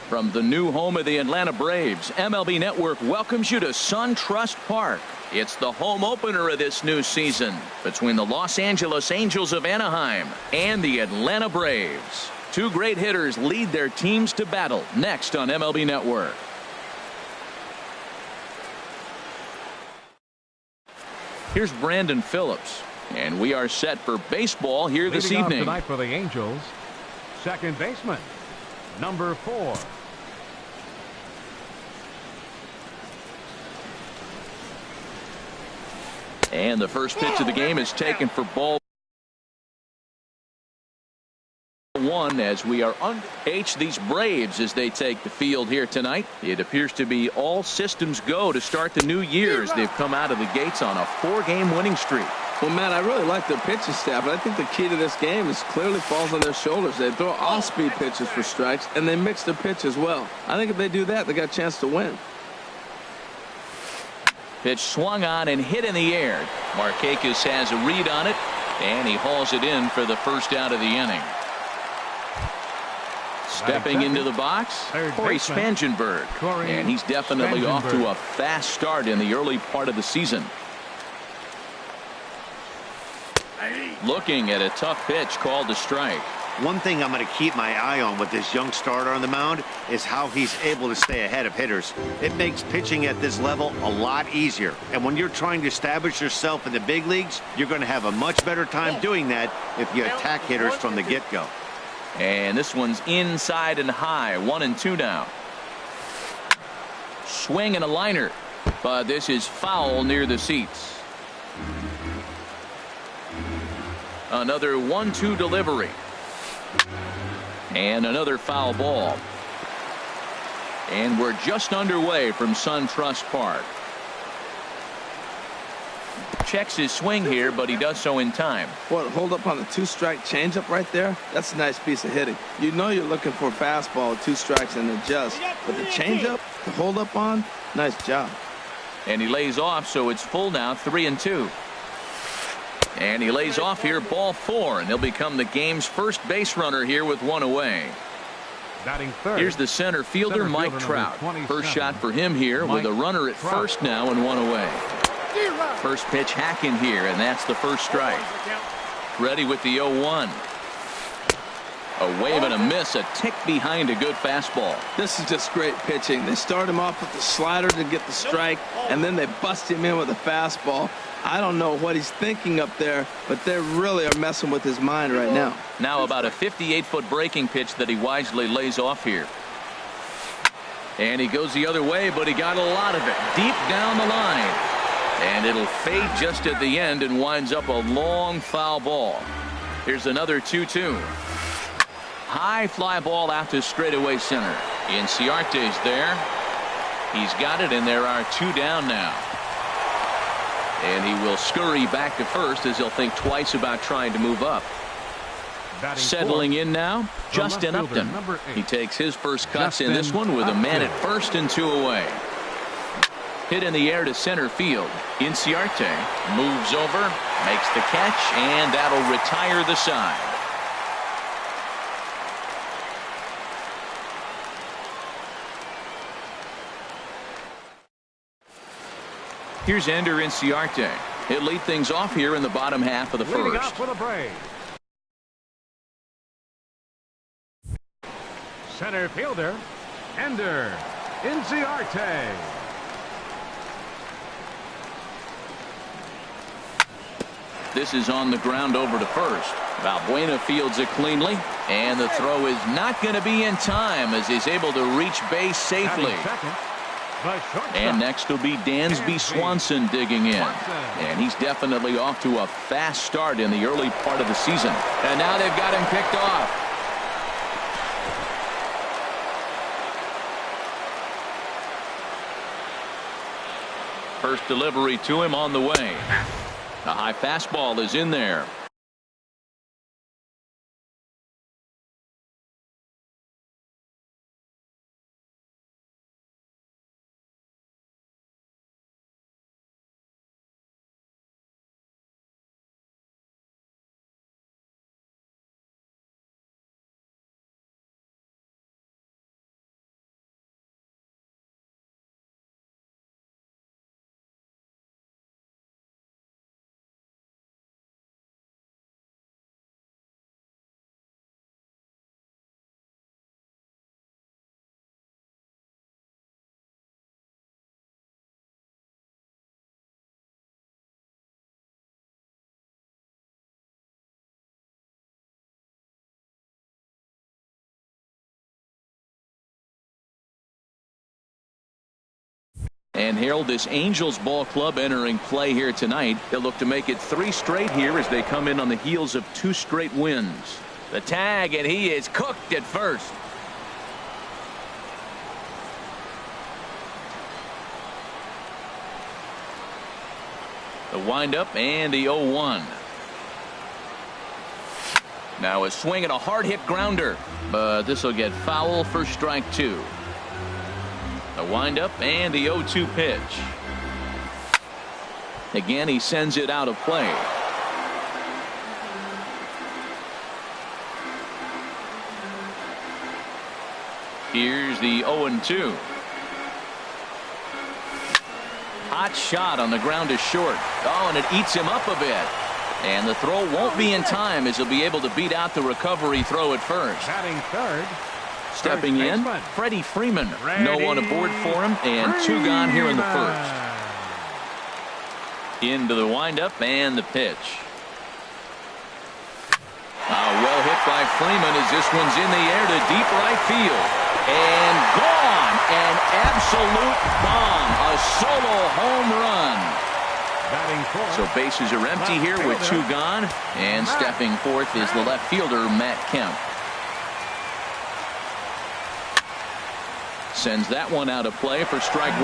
From the new home of the Atlanta Braves, MLB Network welcomes you to SunTrust Park. It's the home opener of this new season between the Los Angeles Angels of Anaheim and the Atlanta Braves. Two great hitters lead their teams to battle next on MLB Network. Here's Brandon Phillips, and we are set for baseball here this evening. Leading off tonight for the Angels, second baseman, number 4. And the first pitch of the game is taken for ball 1 as we are under these Braves as they take the field here tonight. It appears to be all systems go to start the new year as they've come out of the gates on a 4-game winning streak. Well, Matt, I really like their pitching staff, but I think the key to this game is clearly falls on their shoulders. They throw off-speed pitches for strikes, and they mix their pitch as well. I think if they do that, they got a chance to win. Pitch swung on and hit in the air. Markakis has a read on it, and he hauls it in for the first out of the inning. Stepping into the box, Corey Spangenberg, and he's definitely off to a fast start in the early part of the season. Looking at a tough pitch called a strike. One thing I'm going to keep my eye on with this young starter on the mound is how he's able to stay ahead of hitters. It makes pitching at this level a lot easier. And when you're trying to establish yourself in the big leagues, you're going to have a much better time doing that if you attack hitters from the get-go. And this one's inside and high. 1-2 now. Swing and a liner, but this is foul near the seats. Another 1-2 delivery. And another foul ball. And we're just underway from SunTrust Park. Checks his swing here, but he does so in time. What, hold up on the 2-strike changeup right there? That's a nice piece of hitting. You know you're looking for a fastball with 2 strikes and adjust. But the changeup, the hold up on, nice job. And he lays off, so it's full now, 3-2. And he lays off here, ball 4, and he'll become the game's first base runner here with 1 away. Here's the center fielder, Mike Trout. First shot for him here with a runner at first now and 1 away. First pitch hacking here, and that's the first strike. Ready with the 0-1. A wave and a miss, a tick behind a good fastball. This is just great pitching. They start him off with the slider to get the strike, and then they bust him in with a fastball. I don't know what he's thinking up there, but they really are messing with his mind right now. Now about a 58-foot breaking pitch that he wisely lays off here. And he goes the other way, but he got a lot of it deep down the line. And it'll fade just at the end and winds up a long foul ball. Here's another 2-2. High fly ball out to straightaway center. Inciarte's there. He's got it, and there are 2 down now. And he will scurry back to first as he'll think twice about trying to move up. Settling in now, Justin Upton. He takes his first cuts in this one with a man at first and 2 away. Hit in the air to center field. Inciarte moves over, makes the catch, and that'll retire the side. Here's Ender Inciarte. He'll lead things off here in the bottom half of the first. Leading off for the Braves, center fielder, Ender Inciarte. This is on the ground over to first. Valbuena fields it cleanly, and the throw is not going to be in time as he's able to reach base safely. And next will be Dansby Swanson digging in. And he's definitely off to a fast start in the early part of the season. And now they've got him picked off. First delivery to him on the way. A high fastball is in there. And Harold, this Angels ball club entering play here tonight. They'll look to make it 3 straight here as they come in on the heels of 2 straight wins. The tag, and he is cooked at first. The windup and the 0-1. Now a swing and a hard hit grounder, but this will get foul for strike 2. The windup and the 0-2 pitch. Again, he sends it out of play. Here's the 0-2. Hot shot on the ground is short. Oh, and it eats him up a bit. And the throw won't be in time as he'll be able to beat out the recovery throw at first. Batting third. Stepping in, Freddie Freeman. No one aboard for him, and 2 gone here in the first. Into the windup and the pitch. Well hit by Freeman as this one's in the air to deep right field. And gone. An absolute bomb. A solo home run. So bases are empty here with 2 gone. And stepping forth is the left fielder, Matt Kemp. Sends that one out of play for strike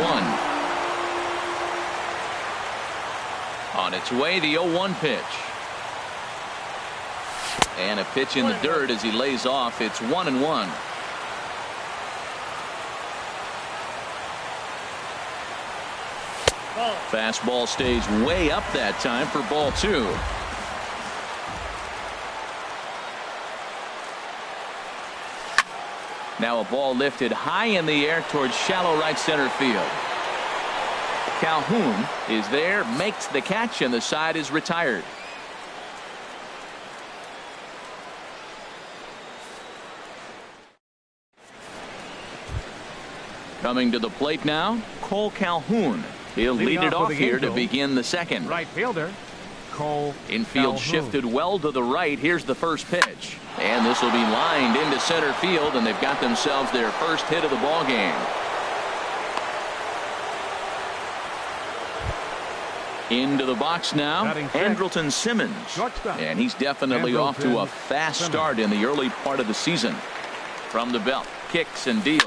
1. On its way, the 0-1 pitch. And a pitch in the dirt as he lays off. It's 1-1. Fastball stays way up that time for ball 2. Now a ball lifted high in the air towards shallow right center field. Calhoun is there, makes the catch, and the side is retired. Coming to the plate now, Cole Calhoun. He'll lead it off here to begin the second. Right fielder, Cole Infield Calhoun. shifted well to the right. Here's the first pitch. And this will be lined into center field, and they've got themselves their first hit of the ball game. Into the box now, Andrelton Simmons. And he's definitely off to a fast start in the early part of the season. From the belt, kicks and deals.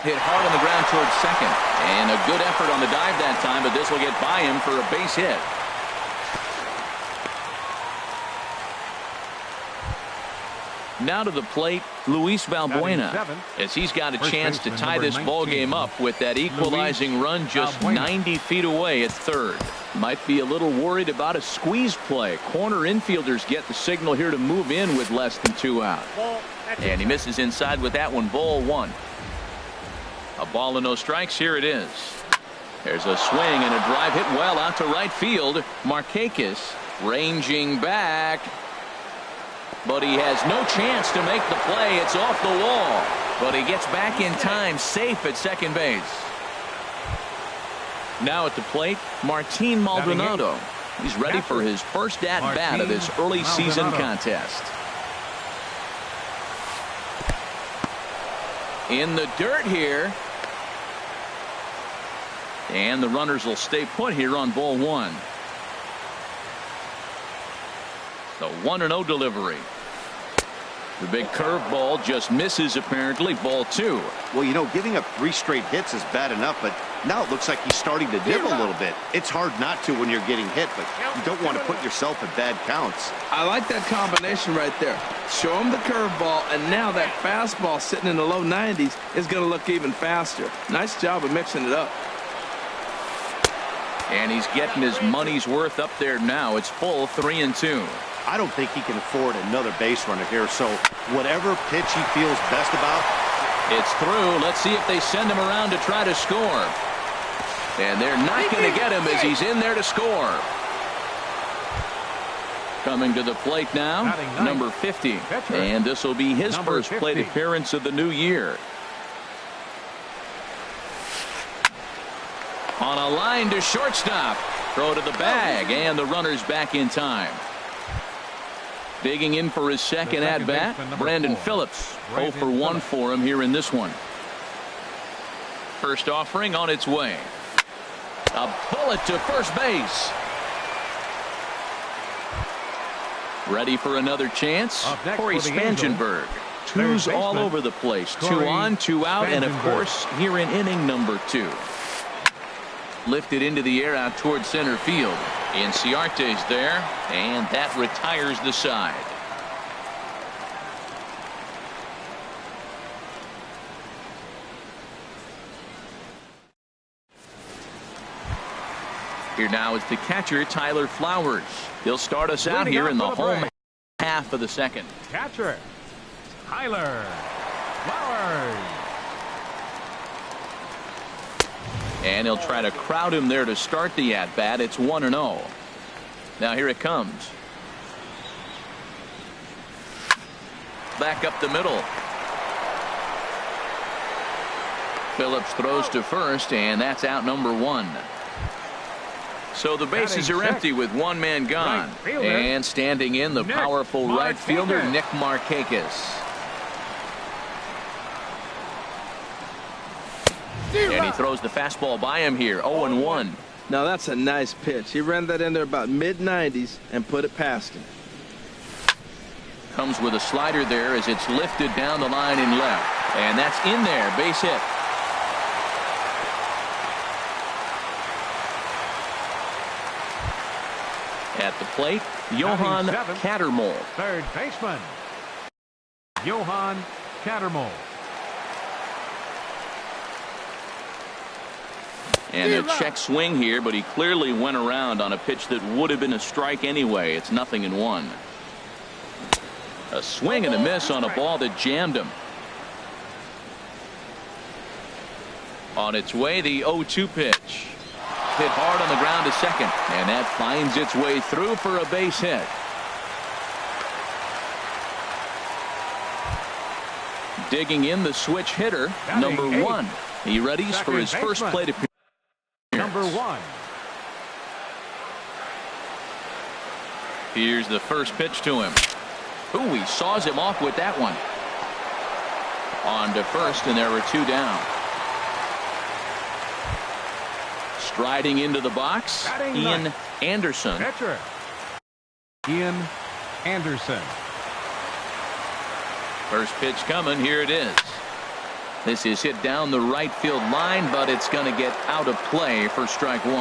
Hit hard on the ground towards second. And a good effort on the dive that time, but this will get by him for a base hit. Now to the plate, Luis Valbuena, as he's got a chance to tie this ball game up with that equalizing run just 90 feet away at third. Might be a little worried about a squeeze play. Corner infielders get the signal here to move in with less than 2 out. And he misses inside with that one. Ball 1. A ball and no strikes. Here it is. There's a swing and a drive hit well out to right field. Markakis ranging back. But he has no chance to make the play. It's off the wall. But he gets back in time, safe at second base. Now at the plate, Martin Maldonado. He's ready for his first at-bat of this early season contest. In the dirt here. And the runners will stay put here on ball 1. The 1-0 delivery. The big curveball just misses apparently. Ball 2. Well, you know, giving up 3 straight hits is bad enough, but now it looks like he's starting to dip a little bit. It's hard not to when you're getting hit, but you don't want to put yourself in bad counts. I like that combination right there. Show him the curveball, and now that fastball sitting in the low 90s is going to look even faster. Nice job of mixing it up. And he's getting his money's worth up there now. It's full 3-2. I don't think he can afford another base runner here, so whatever pitch he feels best about. It's through. Let's see if they send him around to try to score. And they're not going to get him as he's in there to score. Coming to the plate now, number 50. And this will be his first plate appearance of the new year. On a line to shortstop. Throw to the bag, and the runner's back in time. Digging in for his second at-bat, Brandon Phillips. 0 for 1 for him here in this one. First offering on its way. A bullet to first base. Ready for another chance. Corey Spangenberg. Twos all over the place. 2 on, 2 out, and of course here in inning number 2. Lifted into the air out towards center field. Inciarte's there, and that retires the side. Here now is the catcher, Tyler Flowers. He'll start us out here in the home half of the second. Catcher, Tyler Flowers. And he'll try to crowd him there to start the at-bat. It's 1-0. Now here it comes. Back up the middle. Phillips throws to first, and that's out number 1. So the bases are empty with one man gone. And standing in, the powerful right fielder, Nick Markakis. And he throws the fastball by him here, 0-1. Now that's a nice pitch. He ran that in there about mid-90s and put it past him. Comes with a slider there as it's lifted down the line in left. And that's in there, base hit. At the plate, Johan Cattermole. Third baseman, Johan Cattermole. And a check swing here, but he clearly went around on a pitch that would have been a strike anyway. It's 0-1. A swing and a miss on a ball that jammed him. On its way, the 0-2 pitch. Hit hard on the ground to second, and that finds its way through for a base hit. Digging in, the switch hitter, number 1. He readies for his first plate appearance. Number 1. Here's the first pitch to him. Ooh, he saws him off with that one. On to first, and there were 2 down. Striding into the box, Ian Anderson. Catcher, Ian Anderson. First pitch coming. Here it is. This is hit down the right field line, but it's going to get out of play for strike 1.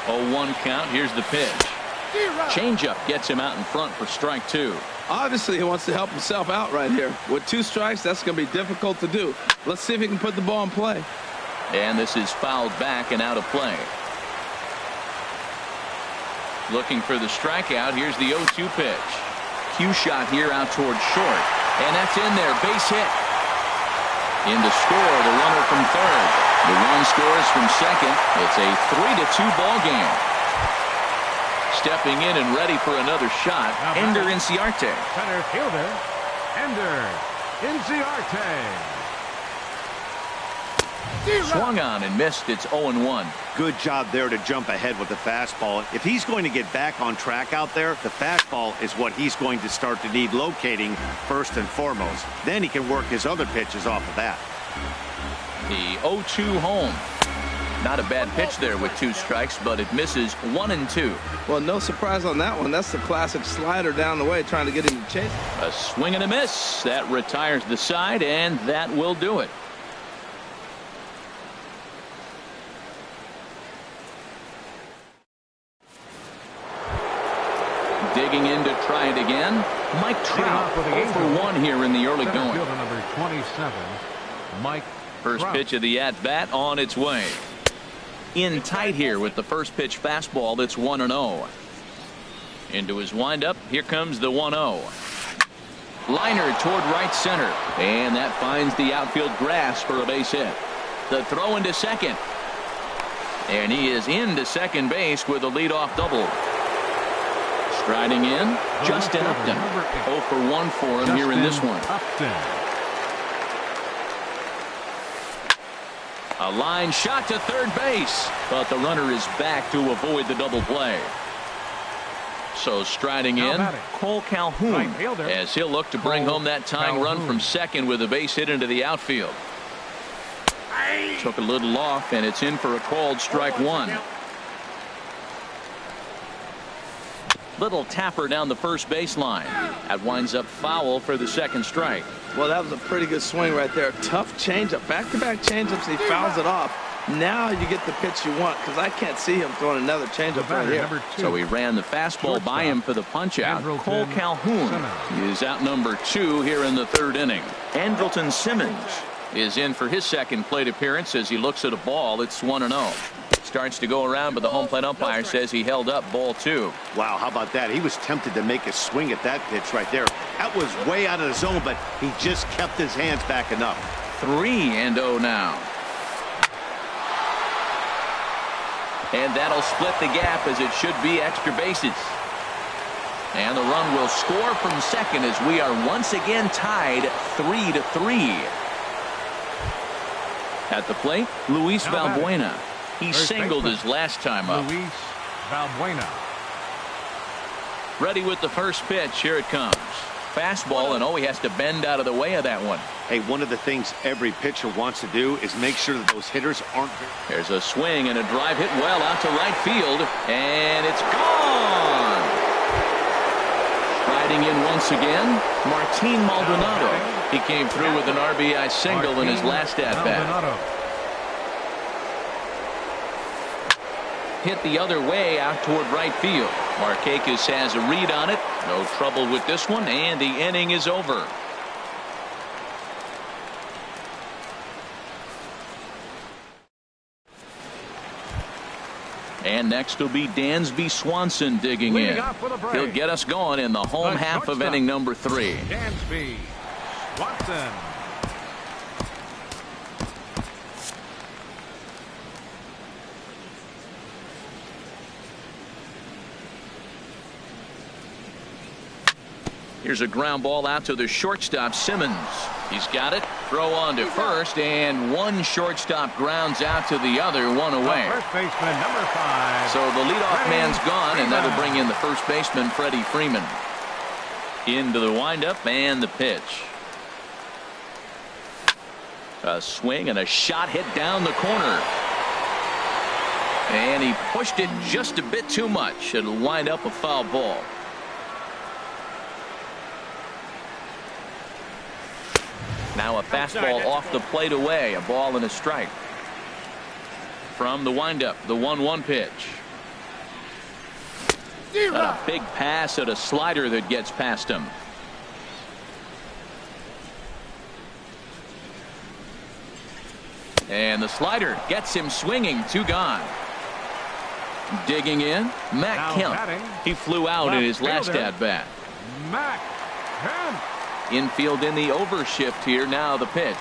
0-1 count. Here's the pitch. Changeup gets him out in front for strike 2. Obviously, he wants to help himself out right here. With 2 strikes, that's going to be difficult to do. Let's see if he can put the ball in play. And this is fouled back and out of play. Looking for the strikeout. Here's the 0-2 pitch. Cue shot here out towards short. And that's in there. Base hit. In to score, the runner from third. The run scores from second. It's a 3-2 ball game. Stepping in and ready for another shot, Ender Inciarte. Center fielder, Ender Inciarte. Swung on and missed. It's 0-1. Good job there to jump ahead with the fastball. If he's going to get back on track out there, the fastball is what he's going to start to need locating first and foremost. Then he can work his other pitches off of that. The 0-2 home. Not a bad pitch there with 2 strikes, but it misses 1-2. Well, no surprise on that one. That's the classic slider down the way, trying to get him to chase. A swing and a miss. That retires the side, and that will do it. Digging in to try it again. Mike Trout 0-for-1 here in the early going. Number 27, Mike First Trout. pitch of the at-bat on its way. In tight here with the first pitch fastball. That's 1-0. Into his windup. Here comes the 1-0. Liner toward right center. And that finds the outfield grass for a base hit. The throw into second. And he is into second base with a leadoff double. Striding in, Justin Upton. 0-for-1 for him here in this one. A line shot to third base, but the runner is back to avoid the double play. So striding in, Cole Calhoun, as he'll look to bring home that tying run from second with a base hit into the outfield. Took a little off, and it's in for a called strike one. Little tapper down the first baseline. That winds up foul for the second strike. Well, that was a pretty good swing right there. Tough changeup. Back-to-back changeups, he fouls it off. Now you get the pitch you want, because I can't see him throwing another changeup right here. So he ran the fastball by him for the punch-out. Cole Calhoun is out number 2 here in the third inning. Andrelton Simmons is in for his second plate appearance as he looks at a ball. It's 1-0. Starts to go around, but the home plate umpire says he held up ball 2. Wow, how about that? He was tempted to make a swing at that pitch right there. That was way out of the zone, but he just kept his hands back enough. 3-0 now. And that'll split the gap, as it should be extra bases. And the run will score from second as we are once again tied 3-3. At the plate, Luis Valbuena. He singled his last time up. Luis Valbuena. Ready with the first pitch. Here it comes. Fastball, and he has to bend out of the way of that one. Hey, one of the things every pitcher wants to do is make sure that those hitters aren't. There's a swing and a drive hit well out to right field, and it's gone. Riding in once again, Martin Maldonado. He came through with an RBI single in his last at-bat. Hit the other way out toward right field. Markakis has a read on it. No trouble with this one, and the inning is over. And next will be Dansby Swanson digging in. He'll get us going in the home half of inning number 3. Dansby Swanson. Here's a ground ball out to the shortstop, Simmons. He's got it. Throw on to first, and one shortstop grounds out to the other, one away. First baseman, number 5. So the leadoff man's gone, and that'll bring in the first baseman, Freddie Freeman. Into the windup and the pitch. A swing and a shot hit down the corner. And he pushed it just a bit too much. It'll wind up a foul ball. Now a fastball off the plate away. A ball and a strike. From the windup, the 1-1 pitch. And a big pass at a slider that gets past him. And the slider gets him swinging. 2 gone. Digging in, Matt Kemp. He flew out in his last at-bat. Matt Kemp. Infield in the overshift here. Now the pitch.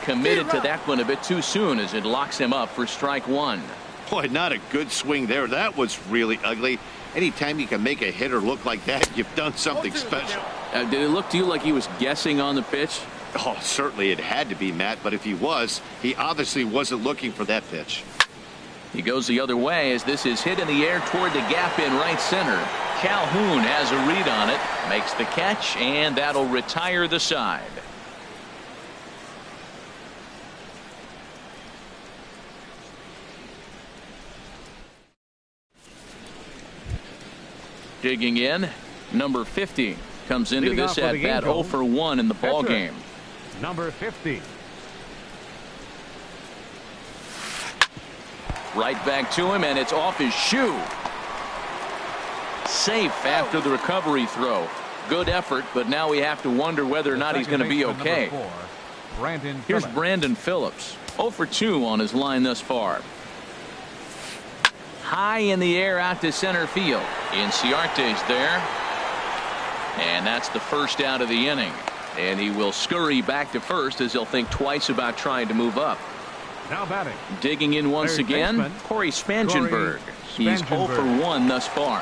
Committed to that one a bit too soon as it locks him up for strike 1. Boy, not a good swing there. That was really ugly. Anytime you can make a hitter look like that, you've done something special. Did it look to you like he was guessing on the pitch? Oh, certainly it had to be, Matt, but if he was, he obviously wasn't looking for that pitch. He goes the other way as this is hit in the air toward the gap in right center. Calhoun has a read on it, makes the catch, and that'll retire the side. Digging in, number 50 comes into this at bat 0 for 1 in the ball game. Number 50. Right back to him, and it's off his shoe. Safe after the recovery throw. Good effort, but now we have to wonder whether or not he's going to be okay. Here's Brandon Phillips. 0 for 2 on his line thus far. High in the air out to center field. Inciarte's there. And that's the first out of the inning. And he will scurry back to first as he'll think twice about trying to move up. Now batting. Digging in once again, Corey Spangenberg. He's 0 for 1 thus far.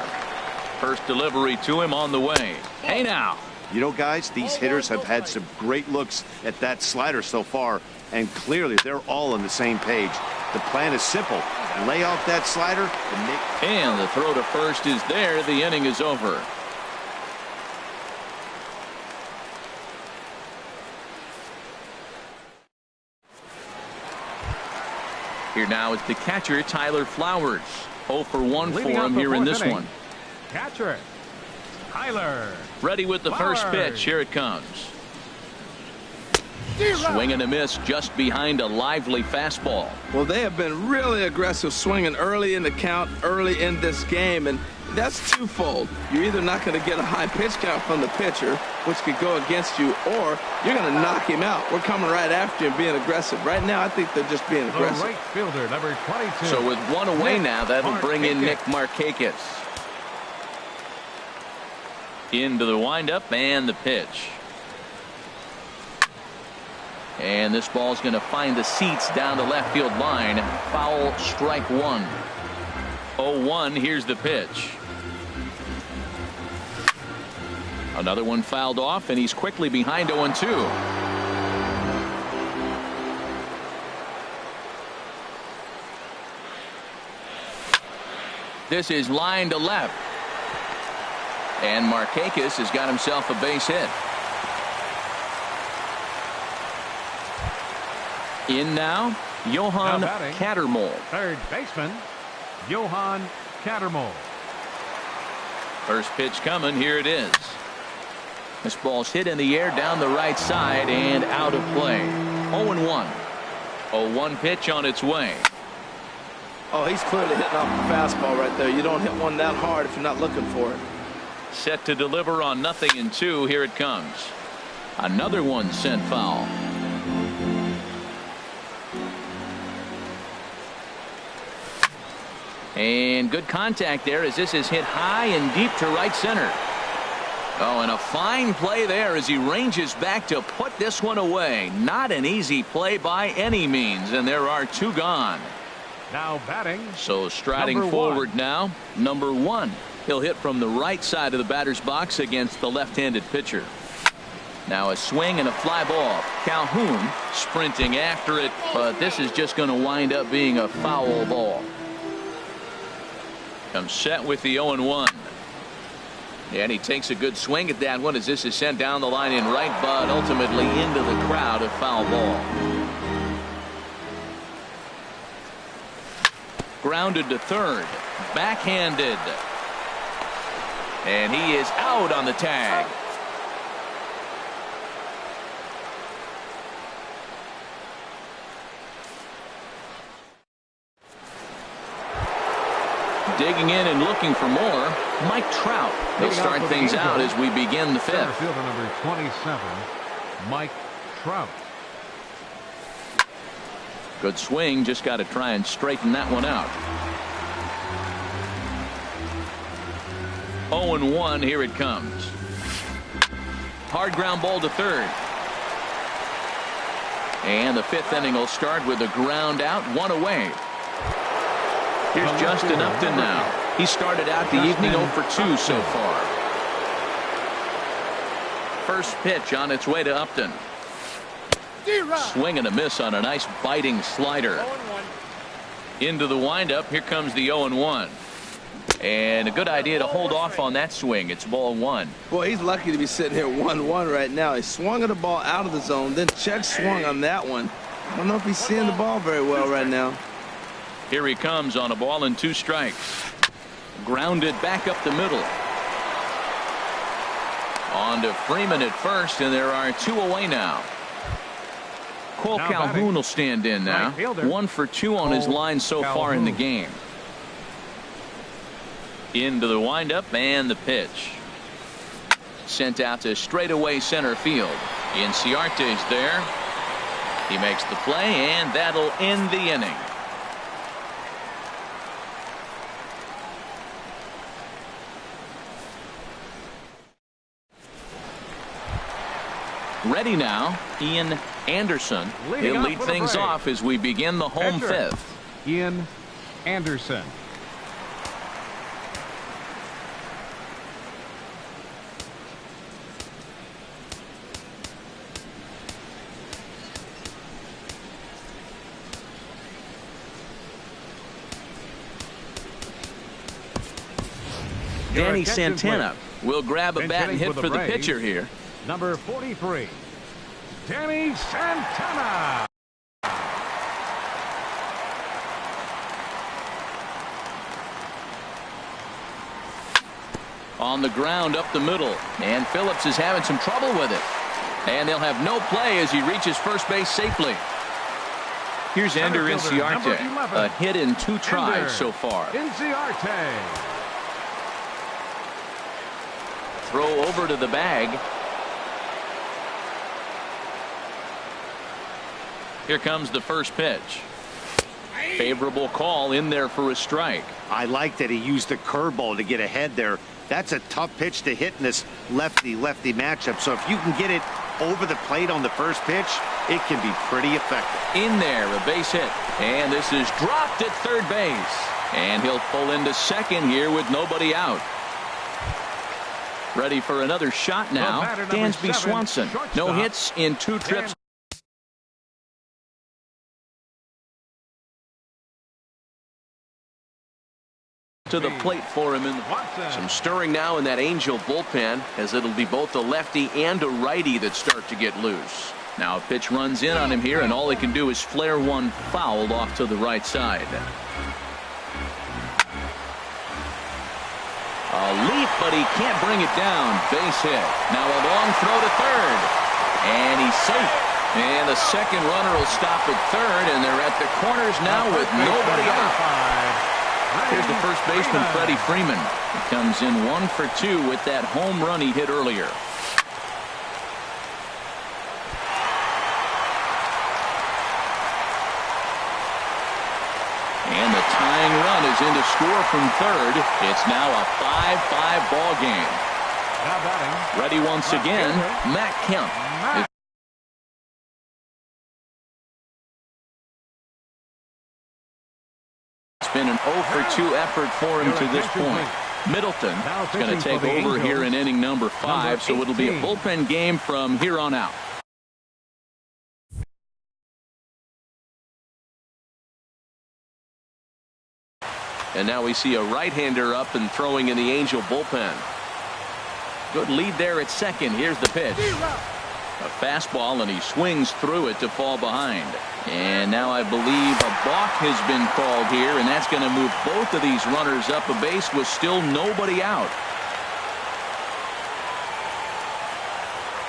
First delivery to him on the way. Hey now. You know, guys, these hitters have had some great looks at that slider so far, and clearly they're all on the same page. The plan is simple. Lay off that slider and make. And the throw to first is there. The inning is over. Here now is the catcher, Tyler Flowers. 0 for 1 for him here in this one. Catcher, Tyler. Ready with the first pitch. Here it comes. Swing and a miss just behind a lively fastball. Well, they have been really aggressive swinging early in the count, early in this game, and that's twofold. You're either not going to get a high pitch count from the pitcher, which could go against you, or you're going to knock him out. We're coming right after him, being aggressive. Right now, I think they're just being aggressive. The right fielder, number 22. So with one away now, that'll bring in Nick Markakis. Into the windup and the pitch. And this ball's going to find the seats down the left field line. Foul, strike one. 0-1, here's the pitch. Another one fouled off, and he's quickly behind 0-2. This is line to left. And Markakis has got himself a base hit. In now, Johan Cattermole. Third baseman, Johan Cattermole. First pitch coming. Here it is. This ball's hit in the air down the right side and out of play. 0-1. 0-1 pitch on its way. Oh, he's clearly hitting off the fastball right there. You don't hit one that hard if you're not looking for it. Set to deliver on 0-2. Here it comes. Another one sent foul. And good contact there as this is hit high and deep to right center. Oh, and a fine play there as he ranges back to put this one away. Not an easy play by any means, and there are two gone. Now batting. So striding forward now, number 1. He'll hit from the right side of the batter's box against the left-handed pitcher. Now a swing and a fly ball. Calhoun sprinting after it, but this is just going to wind up being a foul ball. Comes set with the 0-1. And he takes a good swing at that one as this is sent down the line in right, but ultimately into the crowd, a foul ball. Grounded to third. Backhanded. And he is out on the tag. Digging in and looking for more, Mike Trout. He'll start things out as we begin the fifth. Fielder number 27, Mike Trout. Good swing, just got to try and straighten that one out. 0-1, here it comes. Hard ground ball to third. And the fifth inning will start with a ground out, one away. Here's Justin Upton now. He started out the evening 0 for 2 so far. First pitch on its way to Upton. Swing and a miss on a nice biting slider. Into the windup. Here comes the 0-1. And a good idea to hold off on that swing. It's ball 1. Boy, he's lucky to be sitting here 1-1 right now. He swung at the ball out of the zone, then check swung on that one. I don't know if he's seeing the ball very well right now. Here he comes on a ball and 2 strikes. Grounded back up the middle. On to Freeman at first, and there are 2 away now. Cole Calhoun will stand in now. 1 for 2 on his line so far in the game. Into the windup and the pitch. Sent out to straightaway center field. Inciarte's there. He makes the play, and that'll end the inning. Ready now, Ian Anderson. He'll lead things off as we begin the home fifth. Ian Anderson. Danny Santana will grab a bat and hit for the pitcher here. Number 43, Danny Santana. On the ground up the middle, and Phillips is having some trouble with it. And they'll have no play as he reaches first base safely. Here's Ender Inciarte, a hit in 2 tries so far. Inciarte. Throw over to the bag. Here comes the first pitch. Favorable call in there for a strike. I like that he used the curveball to get ahead there. That's a tough pitch to hit in this lefty-lefty matchup. So if you can get it over the plate on the first pitch, it can be pretty effective. In there, a base hit. And this is dropped at third base. And he'll pull into second here with nobody out. Ready for another shot now. Dansby Swanson. No hits in 2 trips. To the plate for him. Some stirring now in that Angel bullpen, as it'll be both a lefty and a righty that start to get loose. Now a pitch runs in on him here, and all he can do is flare one foul off to the right side. A leap, but he can't bring it down. Base hit. Now a long throw to third, and he's safe. And the second runner will stop at third, and they're at the corners now with nobody out. Here's the first baseman, Freddie Freeman. He comes in 1 for 2 with that home run he hit earlier. And the tying run is in to score from third. It's now a 5-5 ball game. Ready once again, Matt Kemp. Been an 0 for 2 effort for him to this point. Middleton is going to take over here in inning number 5, so it'll be a bullpen game from here on out. And now we see a right-hander up and throwing in the Angel bullpen. Good lead there at second. Here's the pitch. A fastball, and he swings through it to fall behind. And now I believe a balk has been called here, and that's going to move both of these runners up a base with still nobody out.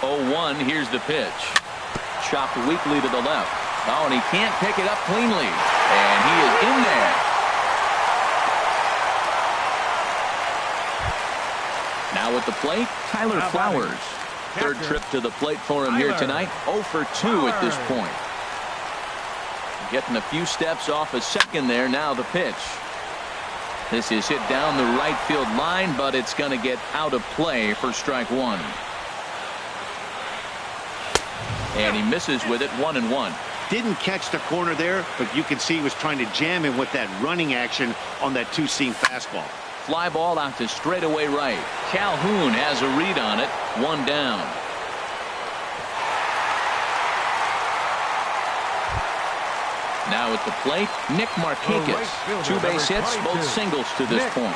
0-1, here's the pitch. Chopped weakly to the left. Oh, and he can't pick it up cleanly. And he is in there. Now at the plate, Tyler Flowers. Third trip to the plate for him here tonight. 0 for 2 at this point. Getting a few steps off a second there. Now the pitch. This is hit down the right field line, but it's going to get out of play for strike 1. And he misses with it. 1-1. Didn't catch the corner there, but you can see he was trying to jam him with that running action on that 2-seam fastball. Fly ball out to straightaway right. Calhoun has a read on it. 1 down. Now at the plate, Nick Markakis. 2 base hits, both singles to this point.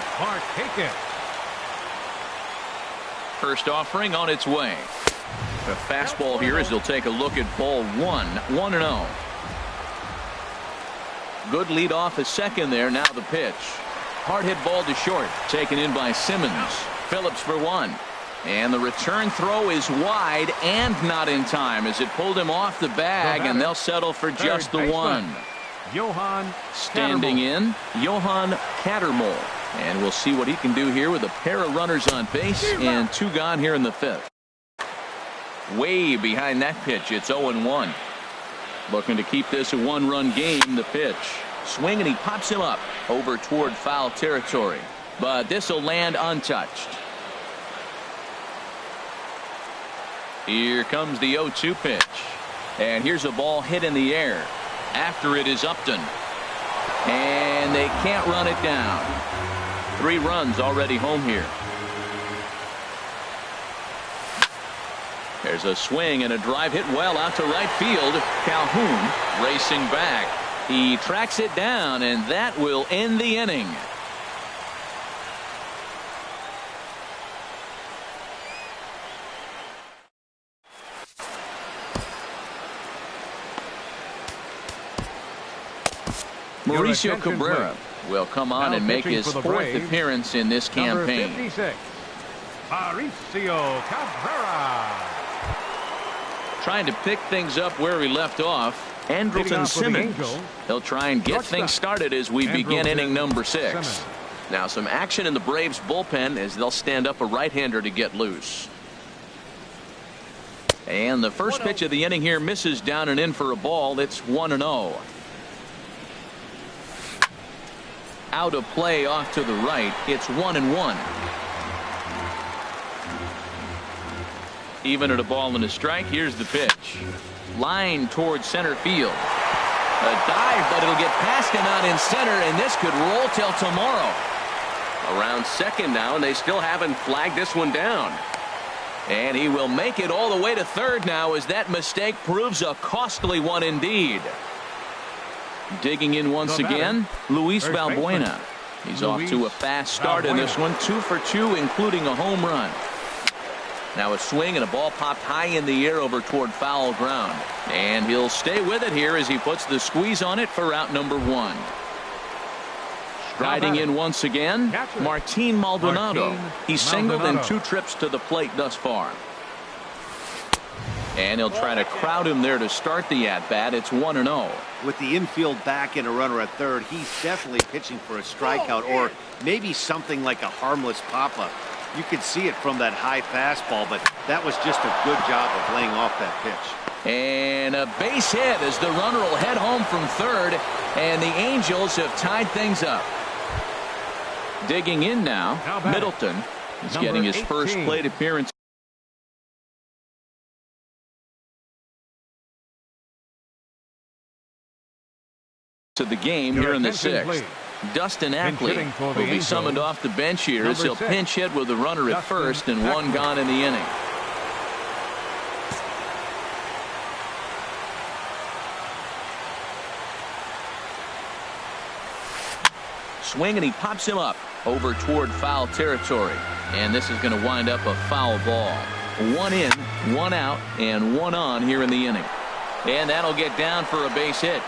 First offering on its way. A fastball here as he'll take a look at ball 1. 1-0. Good lead off at second there. Now the pitch. Hard hit ball to short. Taken in by Simmons. Phillips for 1. And the return throw is wide and not in time as it pulled him off the bag, and they'll settle for just the 1. Standing in, Johan Cattermole. And we'll see what he can do here with a pair of runners on base and 2 gone here in the 5th. Way behind that pitch. It's 0-1. Looking to keep this a 1-run game. The pitch. Swing, and he pops him up over toward foul territory. But this will land untouched. Here comes the 0-2 pitch. And here's a ball hit in the air. After it is Upton. And they can't run it down. 3 runs already home here. There's a swing and a drive hit well out to right field. Calhoun racing back. He tracks it down, and that will end the inning. Mauricio Cabrera will come on and make his 4th appearance in this campaign. Mauricio Cabrera. Trying to pick things up where he left off. Andrelton Simmons. He'll try and get things started as we begin inning number 6. Now some action in the Braves bullpen as they'll stand up a right-hander to get loose. And the first pitch of the inning here misses down and in for a ball. It's 1-0. Out of play off to the right. It's 1-1. Even at a ball and a strike. Here's the pitch. Line towards center field. A dive, but it'll get past him out in center, and this could roll till tomorrow. Around second now, and they still haven't flagged this one down. And he will make it all the way to third now as that mistake proves a costly one indeed. Digging in once again, Luis Valbuena. He's off to a fast start in this one, 2 for 2, including a home run. Now a swing and a ball popped high in the air over toward foul ground. And he'll stay with it here as he puts the squeeze on it for out number 1. Striding in once again, Martin Maldonado. He's singled in 2 trips to the plate thus far. And he'll try to crowd him there to start the at-bat. It's 1-0. With the infield back and a runner at third, he's definitely pitching for a strikeout or maybe something like a harmless pop-up. You could see it from that high fastball, but that was just a good job of laying off that pitch. And a base hit as the runner will head home from third, and the Angels have tied things up. Digging in now, Middleton is getting his first plate appearance to the game here in the 6th. Dustin Ackley will be summoned off the bench here as he'll pinch hit with a runner at first and 1 gone in the inning. Swing, and he pops him up over toward foul territory. And this is going to wind up a foul ball. 1 in, 1 out, and 1 on here in the inning. And that'll get down for a base hit.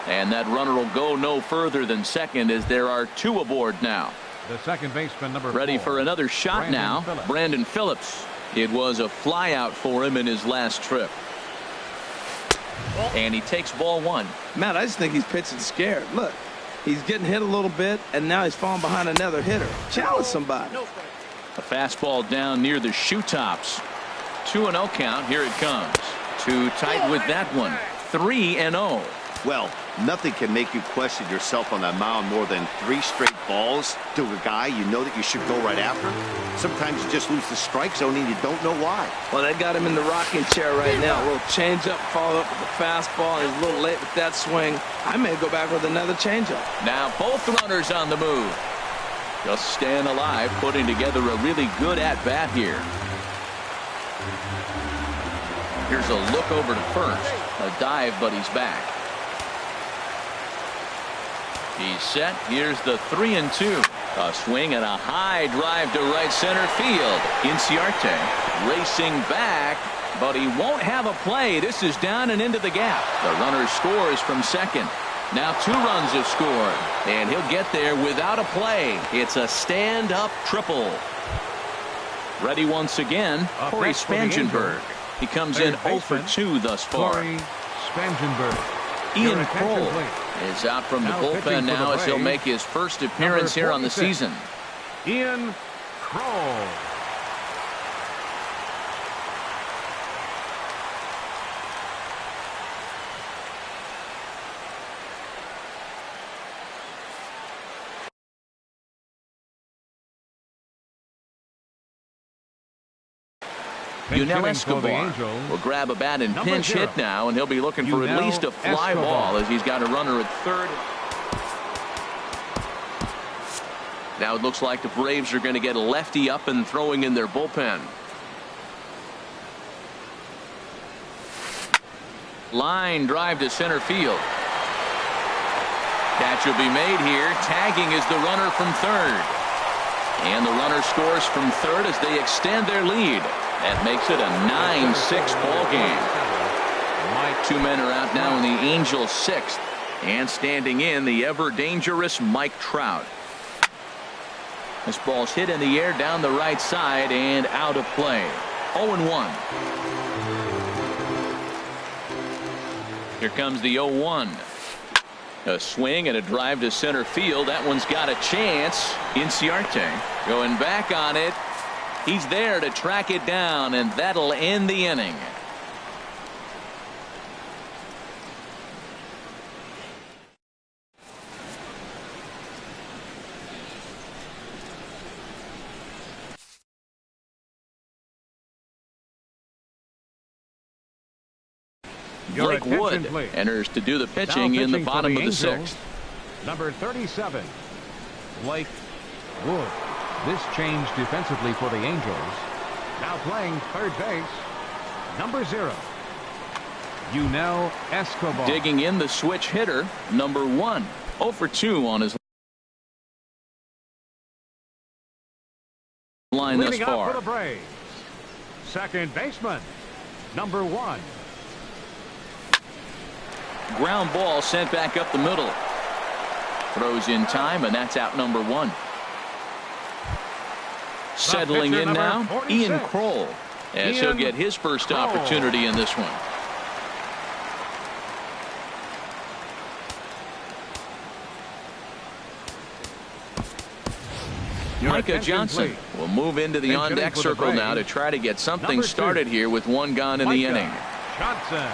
And that runner will go no further than second as there are 2 aboard now. The second baseman, number 4. Ready for another shot now, Brandon Phillips. It was a flyout for him in his last trip. And he takes ball 1. Matt, I just think he's pitching scared. Look, he's getting hit a little bit, and now he's falling behind another hitter. Challenge somebody. A fastball down near the shoe tops. 2-0 count. Here it comes. Too tight with that one. 3-0. Well, nothing can make you question yourself on that mound more than 3 straight balls to a guy you know that you should go right after. Sometimes you just lose the strike zone and you don't know why. Well, they got him in the rocking chair right now. A little changeup, followed up with the fastball. He's a little late with that swing. I may go back with another changeup. Now both runners on the move. Just staying alive, putting together a really good at-bat here. Here's a look over to first. A dive, but he's back. He's set. Here's the 3-2. A swing and a high drive to right center field. Inciarte racing back, but he won't have a play. This is down and into the gap. The runner scores from second. Now 2 runs have scored, and he'll get there without a play. It's a stand-up triple. Ready once again, Corey Spangenberg. He comes in 0 for 2 thus far. Corey Spangenberg. Ian Kroll is out from the bullpen now as he'll make his first appearance here on the season. Ian Kroll. Yunel Escobar will grab a bat and pinch hit now, and he'll be looking for at least a fly ball as he's got a runner at third. Now it looks like the Braves are going to get a lefty up and throwing in their bullpen. Line drive to center field. Catch will be made here. Tagging is the runner from third. And the runner scores from third as they extend their lead. That makes it a 9-6 ball game. 2 men are out now in the Angels' 6th. And standing in, the ever dangerous Mike Trout. This ball's hit in the air down the right side and out of play. 0-1. Here comes the 0-1. A swing and a drive to center field. That one's got a chance. Inciarte going back on it. He's there to track it down, and that'll end the inning. Blake Wood enters to do the pitching in the bottom of the sixth. Number 37, Blake Wood. This change defensively for the Angels. Now playing third base, number 0, Yunel Escobar. Digging in the switch hitter, number 1. 0 for 2 on his line thus far. For the Braves, second baseman, number 1. Ground ball sent back up the middle. Throws in time, and that's out number 1. Settling in now, 46. Ian Kroll, as he'll get his first opportunity in this one. Micah Johnson will move into the on-deck circle now to try to get something started here with one gone in the inning. Johnson.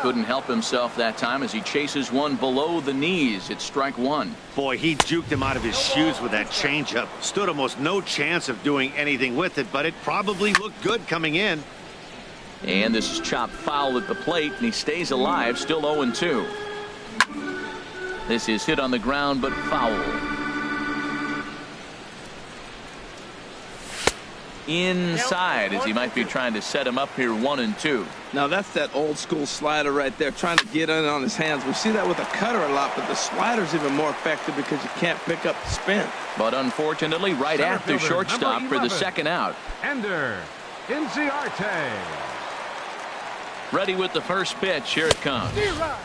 Couldn't help himself that time as he chases one below the knees. It's strike 1. Boy, he juked him out of his shoes with that changeup. Stood almost no chance of doing anything with it, but it probably looked good coming in. And this is chopped foul at the plate, and he stays alive, still 0-2. This is hit on the ground, but foul. Inside, as he might be trying to set him up here 1-2. Now that's that old school slider right there, trying to get in on his hands. We see that with a cutter a lot, but the slider's even more effective because you can't pick up the spin. But unfortunately, right at the shortstop for the second out. Ender Inciarte. Ready with the first pitch. Here it comes.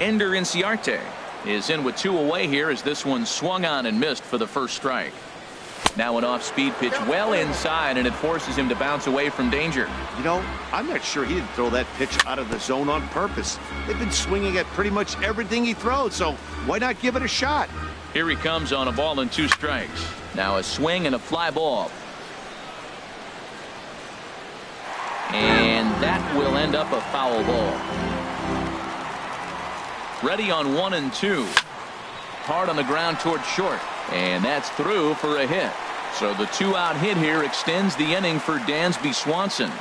Ender Inciarte is in with 2 away here as this one swung on and missed for the first strike. Now an off-speed pitch well inside, and it forces him to bounce away from danger. You know, I'm not sure he didn't throw that pitch out of the zone on purpose. They've been swinging at pretty much everything he throws, so why not give it a shot? Here he comes on a ball and 2 strikes. Now a swing and a fly ball. And that will end up a foul ball. Ready on 1-2. Hard on the ground towards short. And that's through for a hit. So the 2-out hit here extends the inning for Dansby Swanson.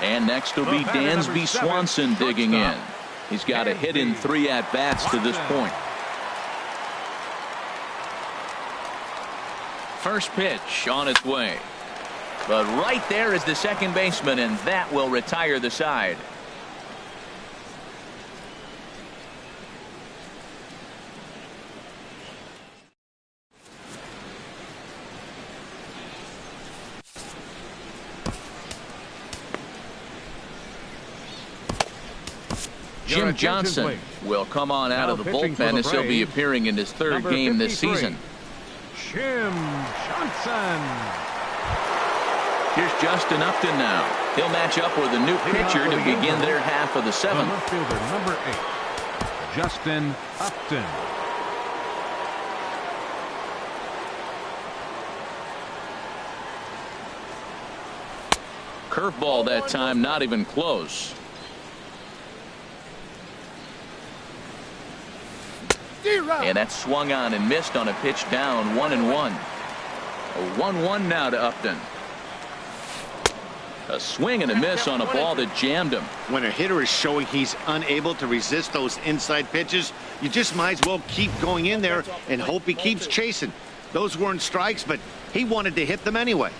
And next will be Dansby Swanson digging in. He's got a hit in 3 at-bats to this point. First pitch on its way. But right there is the second baseman, and that will retire the side. Jim Johnson will come on out of the bullpen as he'll be appearing in his 3rd game this season. Jim Johnson. Here's Justin Upton now. He'll match up with a new pitcher to begin their half of the 7th. Left fielder, number 8, Justin Upton. Curveball that time, not even close. And that swung on and missed on a pitch down 1-1. A 1-1 now to Upton. A swing and a miss on a ball that jammed him. When a hitter is showing he's unable to resist those inside pitches, you just might as well keep going in there and hope he keeps chasing. Those weren't strikes, but he wanted to hit them anyway.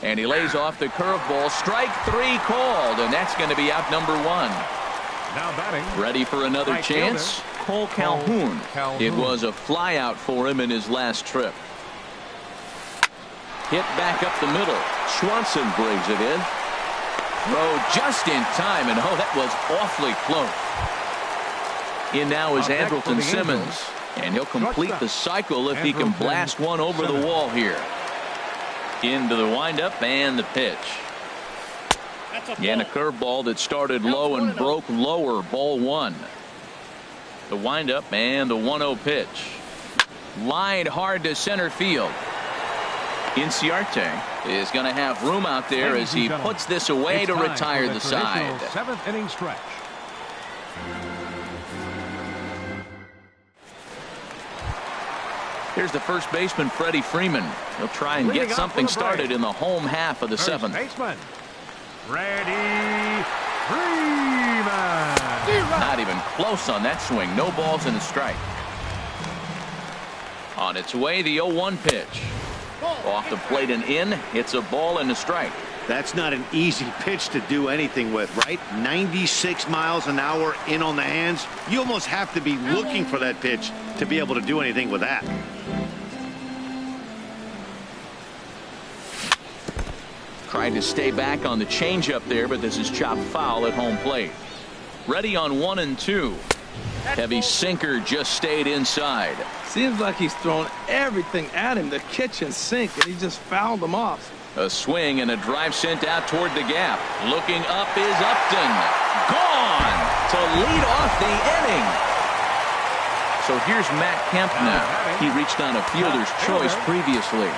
And he lays off the curveball. Strike 3 called, and that's going to be out number 1. Now batting. Ready for another right chance? fielder. Cole Calhoun. Calhoun. It was a flyout for him in his last trip. Hit back up the middle. Swanson brings it in. Throw just in time, and oh, that was awfully close. In now is Andrelton Simmons, and he'll complete the cycle if he can blast one over the wall here. Into the windup and the pitch. And a curveball that started low and broke lower, ball one. The windup and the 1-0 pitch. Lined hard to center field. Inciarte is going to have room out there as he puts this away to retire the side. 7th inning stretch. Here's the first baseman, Freddie Freeman. He'll try and get something started in the home half of the 7th. Baseman, Freddie Freeman. Not even close on that swing. No balls and a strike. On its way, the 0-1 pitch. Off the plate and in. It's a ball and a strike. That's not an easy pitch to do anything with, right? 96 miles an hour in on the hands. You almost have to be looking for that pitch to be able to do anything with that. Tried to stay back on the changeup there, but this is chopped foul at home plate. Ready on 1-2. Heavy sinker just stayed inside. Seems like he's thrown everything at him, the kitchen sink, and he just fouled them off. A swing and a drive sent out toward the gap. Looking up is Upton. Gone to lead off the inning. So here's Matt Kemp now. He reached on a fielder's choice previously.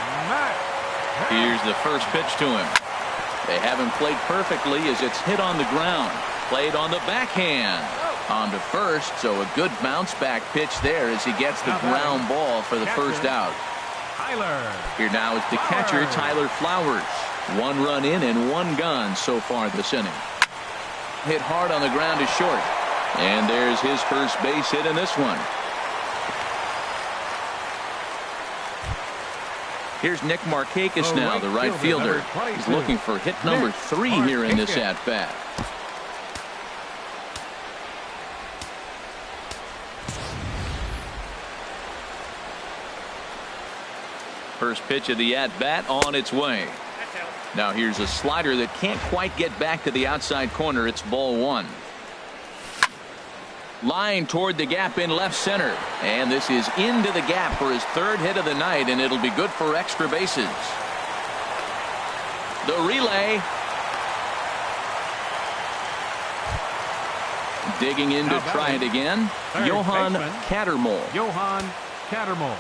Here's the first pitch to him. They haven't played perfectly as it's hit on the ground. Played on the backhand. On to first, so a good bounce back pitch there as he gets the ground ball for the first out. Here now is the catcher, Tyler Flowers. 1 run in and 1 gone so far this inning. Hit hard on the ground to short. And there's his first base hit in this one. Here's Nick Markakis now, the right fielder. He's looking for hit number 3 here in this at-bat. First pitch of the at-bat on its way. Now here's a slider that can't quite get back to the outside corner. It's ball 1. Line toward the gap in left center. And this is into the gap for his 3rd hit of the night, and it'll be good for extra bases. The relay. Digging in to try it again. Johan Cattermole. Johan Cattermole.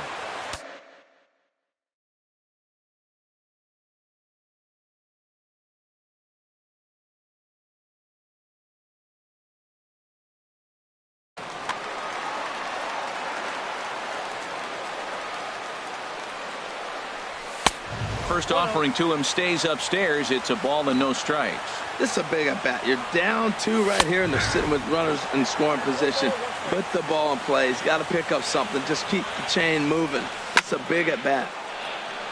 First offering to him stays upstairs. It's a ball and no strikes. This is a big at bat. You're down 2 right here, and they're sitting with runners in scoring position. Put the ball in play. He's got to pick up something. Just keep the chain moving. It's a big at bat.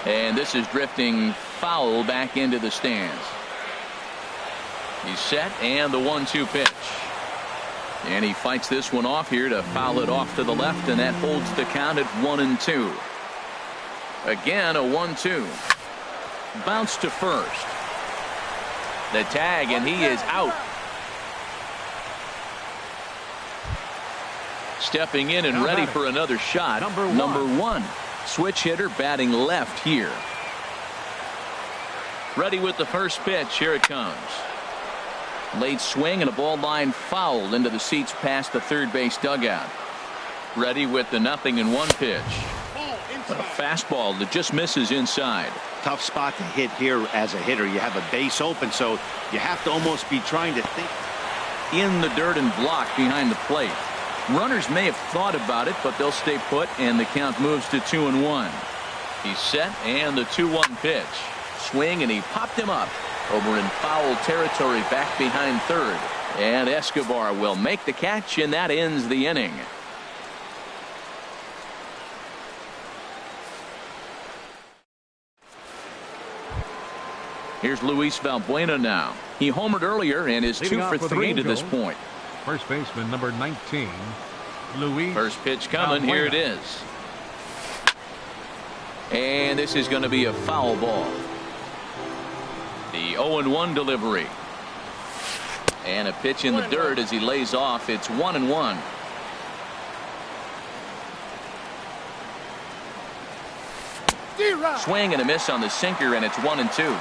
And this is drifting foul back into the stands. He's set, and the 1-2 pitch. And he fights this one off here to foul it off to the left, and that holds the count at 1-2. Again, a 1-2. Bounce to first. The tag, and he is out. Stepping in and ready for another shot. Number one. Switch hitter batting left here. Ready with the first pitch. Here it comes. Late swing and a ball line fouled into the seats past the third base dugout. Ready with the 0-1 pitch. A fastball that just misses inside. Tough spot to hit here as a hitter. You have a base open, so you have to almost be trying to think. In the dirt and blocked behind the plate. Runners may have thought about it, but they'll stay put, and the count moves to 2-1. He's set, and the 2-1 pitch. Swing, and he popped him up over in foul territory back behind third. And Escobar will make the catch, and that ends the inning. Here's Luis Valbuena now. He homered earlier and is 2 for 3 to this point. First baseman number 19, Luis. First pitch coming. Valbuena. Here it is. And this is going to be a foul ball. The 0-1 delivery. And a pitch in the dirt as he lays off. It's 1-1. Swing and a miss on the sinker, and it's 1-2.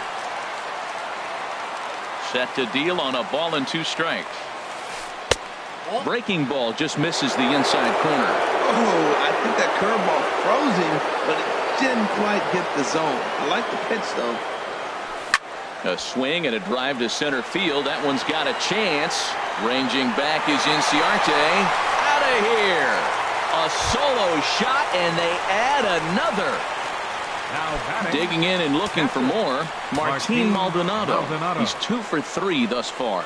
Set to deal on a ball and 2 strikes. Breaking ball just misses the inside corner. Oh, I think that curveball froze him, but it didn't quite hit the zone. I like the pitch, though. A swing and a drive to center field. That one's got a chance. Ranging back is Inciarte. Out of here. A solo shot, and they add another. Now digging in and looking for more, Martin Maldonado. He's 2 for 3 thus far.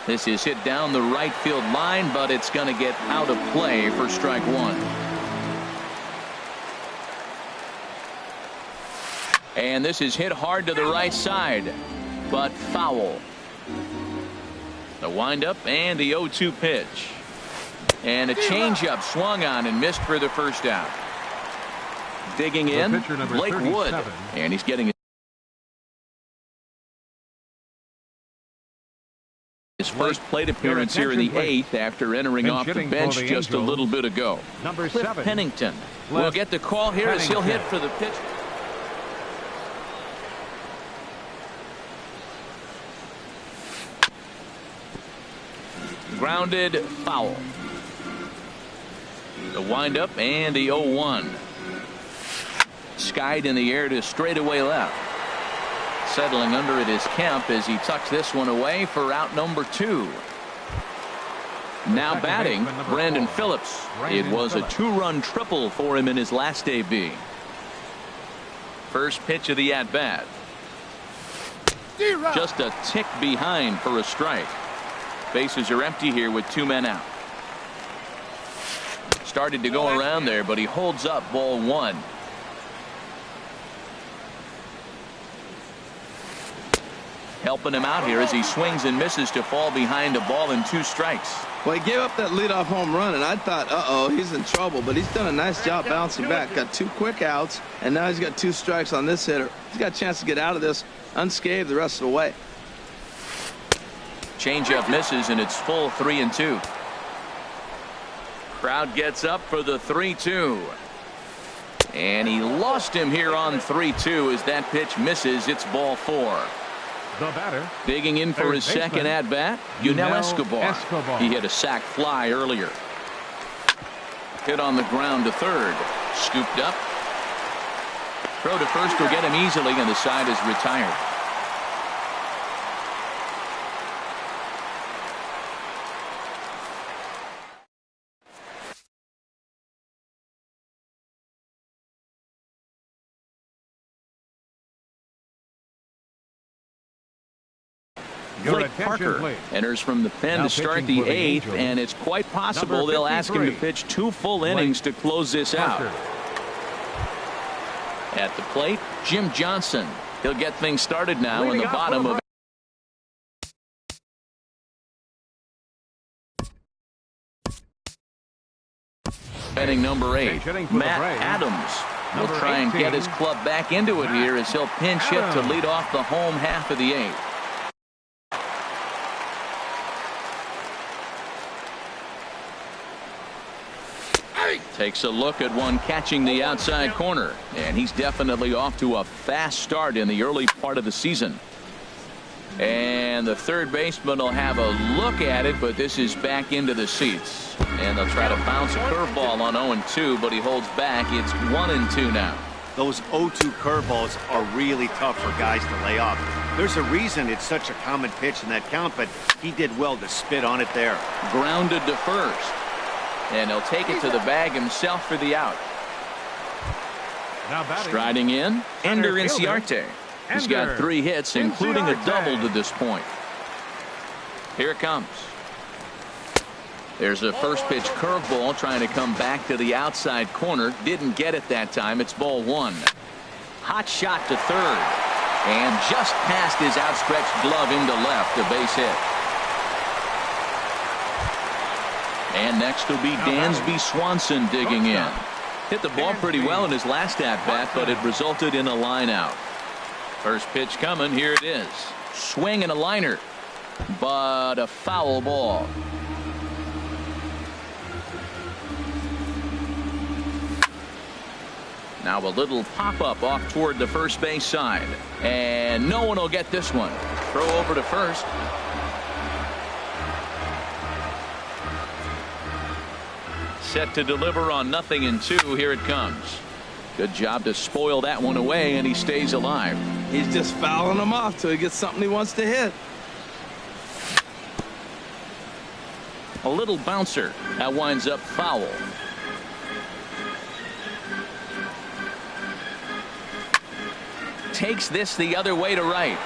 This is hit down the right field line, but it's going to get out of play for strike 1. And this is hit hard to the right side, but foul. The windup and the 0-2 pitch. And a changeup swung on and missed for the first out. Digging in, Blake Wood, and he's getting his first plate appearance here in the 8th after entering off the bench just a little bit ago. Cliff Pennington will get the call here as he'll hit for the pitch. Grounded, foul. The windup and the 0-1. Skied in the air to straightaway left. Settling under it is Kemp as he tucks this one away for out number 2. Now batting, Brandon Phillips. It was a 2-run triple for him in his last AB. First pitch of the at-bat. Just a tick behind for a strike. Bases are empty here with 2 men out. Started to go around there, but he holds up ball 1. Helping him out here as he swings and misses to fall behind a ball and 2 strikes. Well, he gave up that leadoff home run, and I thought, uh-oh, he's in trouble. But he's done a nice job bouncing back. Got 2 quick outs, and now he's got 2 strikes on this hitter. He's got a chance to get out of this unscathed the rest of the way. Changeup misses, and it's full 3-2. Crowd gets up for the 3-2. And he lost him here on 3-2 as that pitch misses. It's ball 4. The batter, digging in for his second at bat, Yunel Escobar. He hit a sac fly earlier. Hit on the ground to third. Scooped up. Throw to first will get him easily, and the side is retired. Blake Parker enters from the pen to start the 8th, and it's quite possible they'll ask him to pitch 2 full innings to close this out. At the plate, Jim Johnson. He'll get things started now in the bottom of inning number 8. Matt Adams will try and get his club back into it here as he'll pinch hit to lead off the home half of the 8th. Takes a look at one catching the outside corner, and he's definitely off to a fast start in the early part of the season. And the third baseman will have a look at it, but this is back into the seats. And they'll try to bounce a curveball on 0-2, but he holds back. It's 1-2 now. Those 0-2 curveballs are really tough for guys to lay off. There's a reason it's such a common pitch in that count, but he did well to spit on it there. Grounded to first. And he'll take it to the bag himself for the out. Striding in, Ender Inciarte. He's got 3 hits, including a double to this point. Here it comes. There's a first pitch curveball trying to come back to the outside corner. Didn't get it that time. It's ball 1. Hot shot to third. And just past his outstretched glove into left, a base hit. And next will be Dansby Swanson digging in. Hit the ball pretty well in his last at-bat, but it resulted in a line out. First pitch coming. Here it is. Swing and a liner, but a foul ball. Now a little pop-up off toward the first base side. And no one will get this one. Throw over to first. Set to deliver on 0-2. Here it comes. Good job to spoil that one away, and he stays alive. He's just fouling them off till he gets something he wants to hit. A little bouncer. That winds up foul. Takes this the other way to right.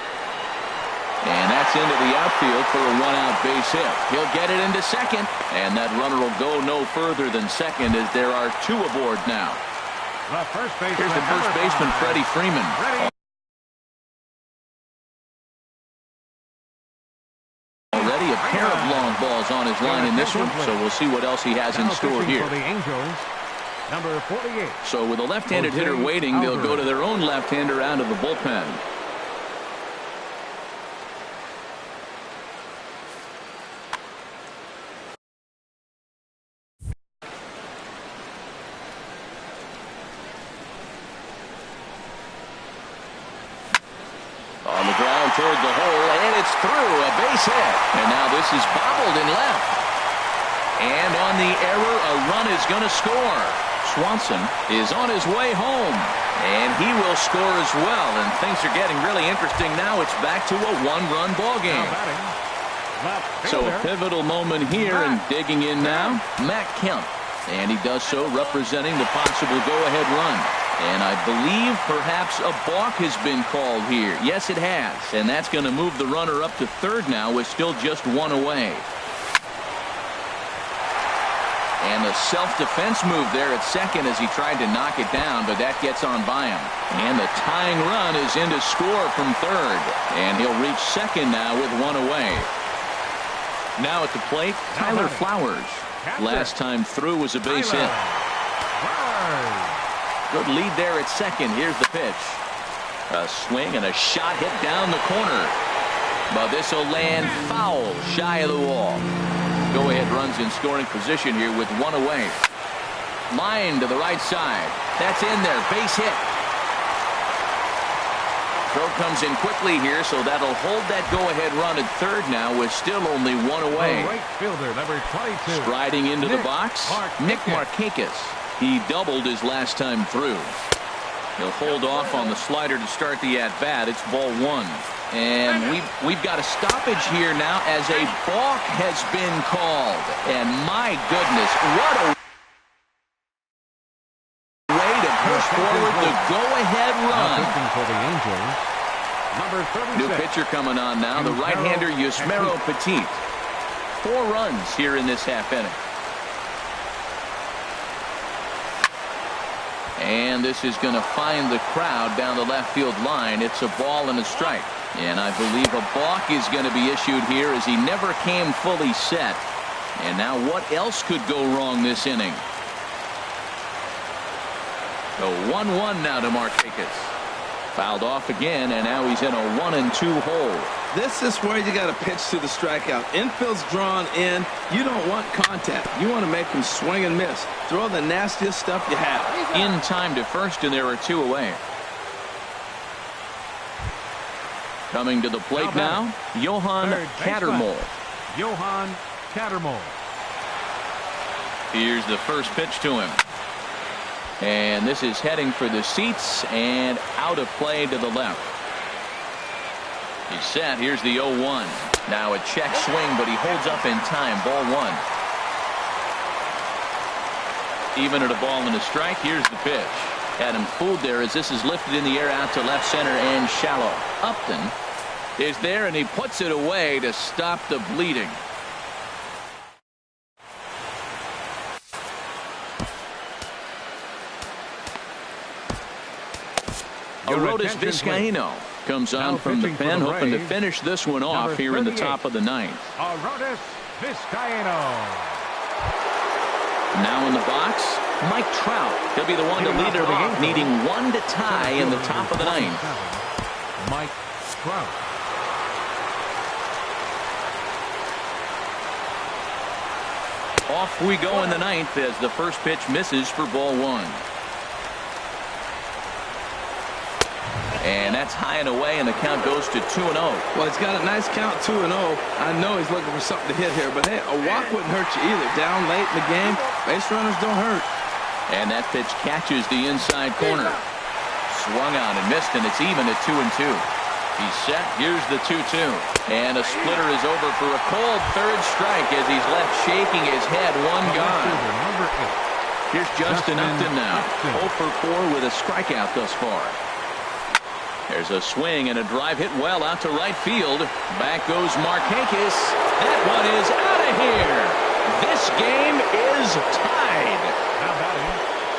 And that's into the outfield for a one-out base hit. He'll get it into second, and that runner will go no further than second as there are two aboard now. Here's the first baseman, Freddie Freeman. Already a pair of long balls on his line in this one, so we'll see what else he has in store here. Number 48. So with a left-handed hitter waiting, they'll go to their own left-hander out of the bullpen. On the ground toward the hole, and it's through. A base hit. And now this is bobbled in left. And on the error, a run is going to score. Swanson is on his way home, and he will score as well. And things are getting really interesting now. It's back to a one-run ball game. So a pivotal moment here, and digging in now, Matt Kemp. And he does so representing the possible go-ahead run. And I believe perhaps a balk has been called here. Yes, it has. And that's going to move the runner up to third now with still just one away. And a self-defense move there at second as he tried to knock it down, but that gets on by him. And the tying run is in to score from third. And he'll reach second now with one away. Now at the plate, Tyler Flowers. Last time through was a base hit. Good lead there at second. Here's the pitch. A swing and a shot hit down the corner. But this will land foul shy of the wall. Go-ahead runs in scoring position here with one away. Line to the right side. That's in there. Base hit. Throw comes in quickly here, so that'll hold that go-ahead run at third now with still only one away. Right fielder, number 22. Striding into the box, Nick Markakis. He doubled his last time through. He'll hold off on the slider to start the at-bat. It's ball one. And we've got a stoppage here now as a balk has been called. And my goodness, what a way to push forward the go-ahead run. For the Angels, number 36. New pitcher coming on now, the right-hander Yusmero Petit. 4 runs here in this half inning. And this is going to find the crowd down the left field line. It's a ball and a strike. And I believe a balk is going to be issued here as he never came fully set. And now what else could go wrong this inning? So 1-1 now to Markakis. Fouled off again, and now he's in a 1-2 hole. This is where you got to pitch to the strikeout. Infield's drawn in. You don't want contact. You want to make him swing and miss. Throw the nastiest stuff you have. In time to first, and there are 2 away. Coming to the plate now, Johan Cattermole. Johan Cattermole. Here's the first pitch to him. And this is heading for the seats and out of play to the left. He's set. Here's the 0-1. Now a check swing, but he holds up in time. Ball 1. Even at a ball and a strike. Here's the pitch. Had him fooled there as this is lifted in the air out to left center and shallow. Upton is there, and he puts it away to stop the bleeding. Arodys Vizcaíno comes on from the pen, hoping to finish this one off here in the top of the 9th. Arodys Vizcaíno. Now in the box, Mike Trout. He'll be the one to lead it off, needing 1 to tie in the top of the 9th. Mike Trout. Off we go in the ninth as the first pitch misses for ball one. And that's high and away, and the count goes to 2-0. Well, he's got a nice count, 2-0. I know he's looking for something to hit here, but hey, a walk wouldn't hurt you either. Down late in the game, base runners don't hurt. And that pitch catches the inside corner. Swung on and missed, and it's even at 2-2. He's set. Here's the 2-2. And a splitter is over for a cold third strike as he's left shaking his head. One gone. Here's Justin Upton now. 0 for 4 with a strikeout thus far. There's a swing and a drive hit well out to right field. Back goes Markakis. That one is out of here. This game is tied.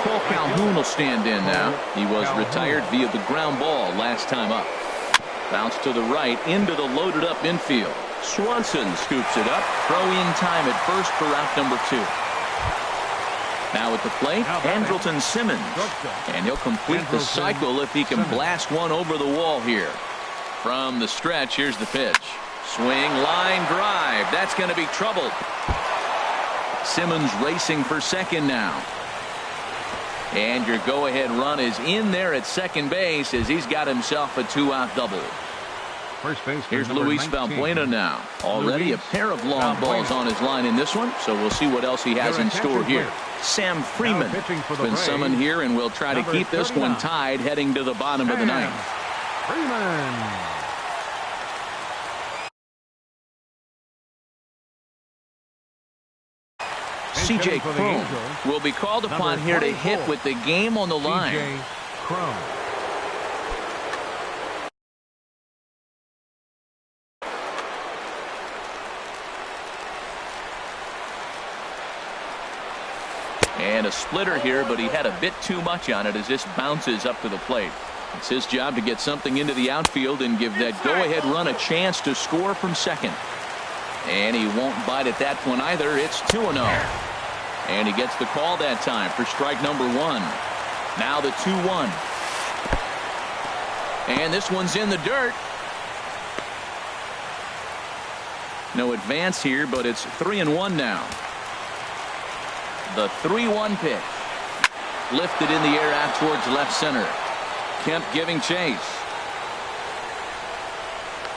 Cole Calhoun will stand in now. He was retired via the ground ball last time up. Bounce to the right into the loaded up infield. Swanson scoops it up. Throw in time at first for out number 2. Now at the plate, Andrelton Simmons. And he'll complete the cycle if he can blast one over the wall here. From the stretch, here's the pitch. Swing, line drive. That's going to be trouble. Simmons racing for second now. And your go-ahead run is in there at second base as he's got himself a 2-out double. Here's Luis Valbuena now. Already a pair of long balls on his line in this one, so we'll see what else he has in store here. Sam Freeman has been summoned here, and we'll try to keep this one tied heading to the bottom of the ninth. C.J. Cron will be called upon here to hit with the game on the line. And a splitter here, but he had a bit too much on it as this bounces up to the plate. It's his job to get something into the outfield and give that go-ahead run a chance to score from second. And he won't bite at that one either. It's 2-0. And he gets the call that time for strike number 1. Now the 2-1. And this one's in the dirt. No advance here, but it's 3-1 now. The 3-1 pitch. Lifted in the air out towards left center. Kemp giving chase.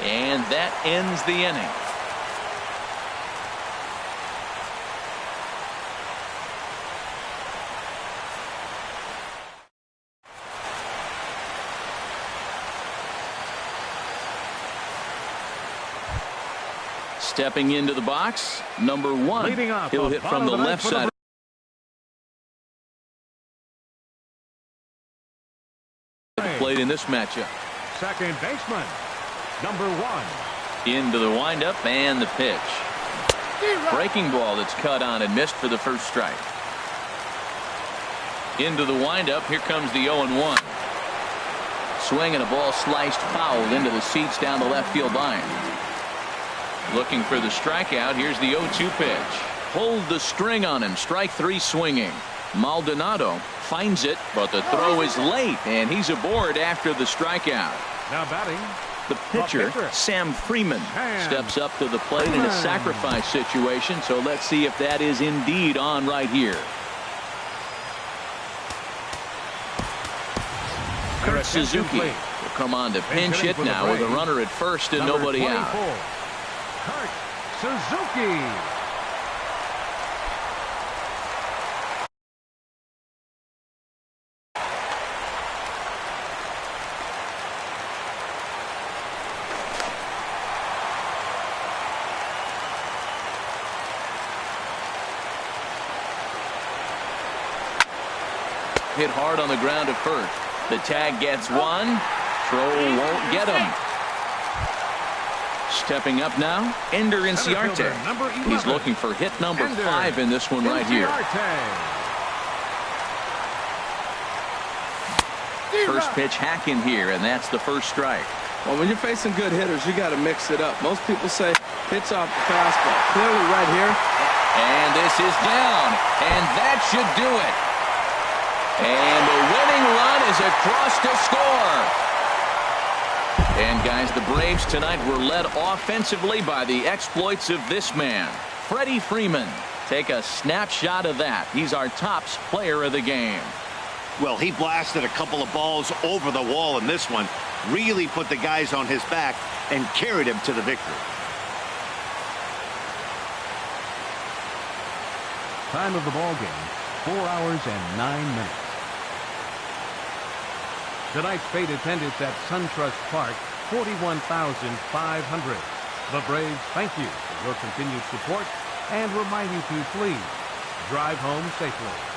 And that ends the inning. Stepping into the box, number 1. He'll hit from the left side. Played in this matchup. Second baseman, number 1. Into the windup and the pitch. Breaking ball that's cut on and missed for the first strike. Into the windup. Here comes the 0-1. Swing and a ball sliced foul into the seats down the left field line. Looking for the strikeout. Here's the 0-2 pitch. Hold the string on him. Strike 3 swinging. Maldonado finds it, but the throw is late, and he's aboard after the strikeout. Now batting, the pitcher, Sam Freeman, steps up to the plate in a sacrifice situation, so let's see if that is indeed on right here. Kurt Suzuki will come on to pinch hit now with a runner at first and nobody out. Kurt Suzuki. Hit hard on the ground at first. The tag gets one. Throw won't get him. Stepping up now, Ender Inciarte. He's looking for hit number 5 in this one right here. First pitch hack in here, and that's the first strike. Well, when you're facing good hitters, you got to mix it up. Most people say pitch off the fastball. Clearly right here. And this is down, and that should do it. And the winning run is across to score. And guys, the Braves tonight were led offensively by the exploits of this man, Freddie Freeman. Take a snapshot of that. He's our tops player of the game. Well, he blasted a couple of balls over the wall in this one, really put the guys on his back and carried him to the victory. Time of the ball game, 4 hours and 9 minutes. Tonight's paid attendance at SunTrust Park, 41,500. The Braves thank you for your continued support and remind you to please drive home safely.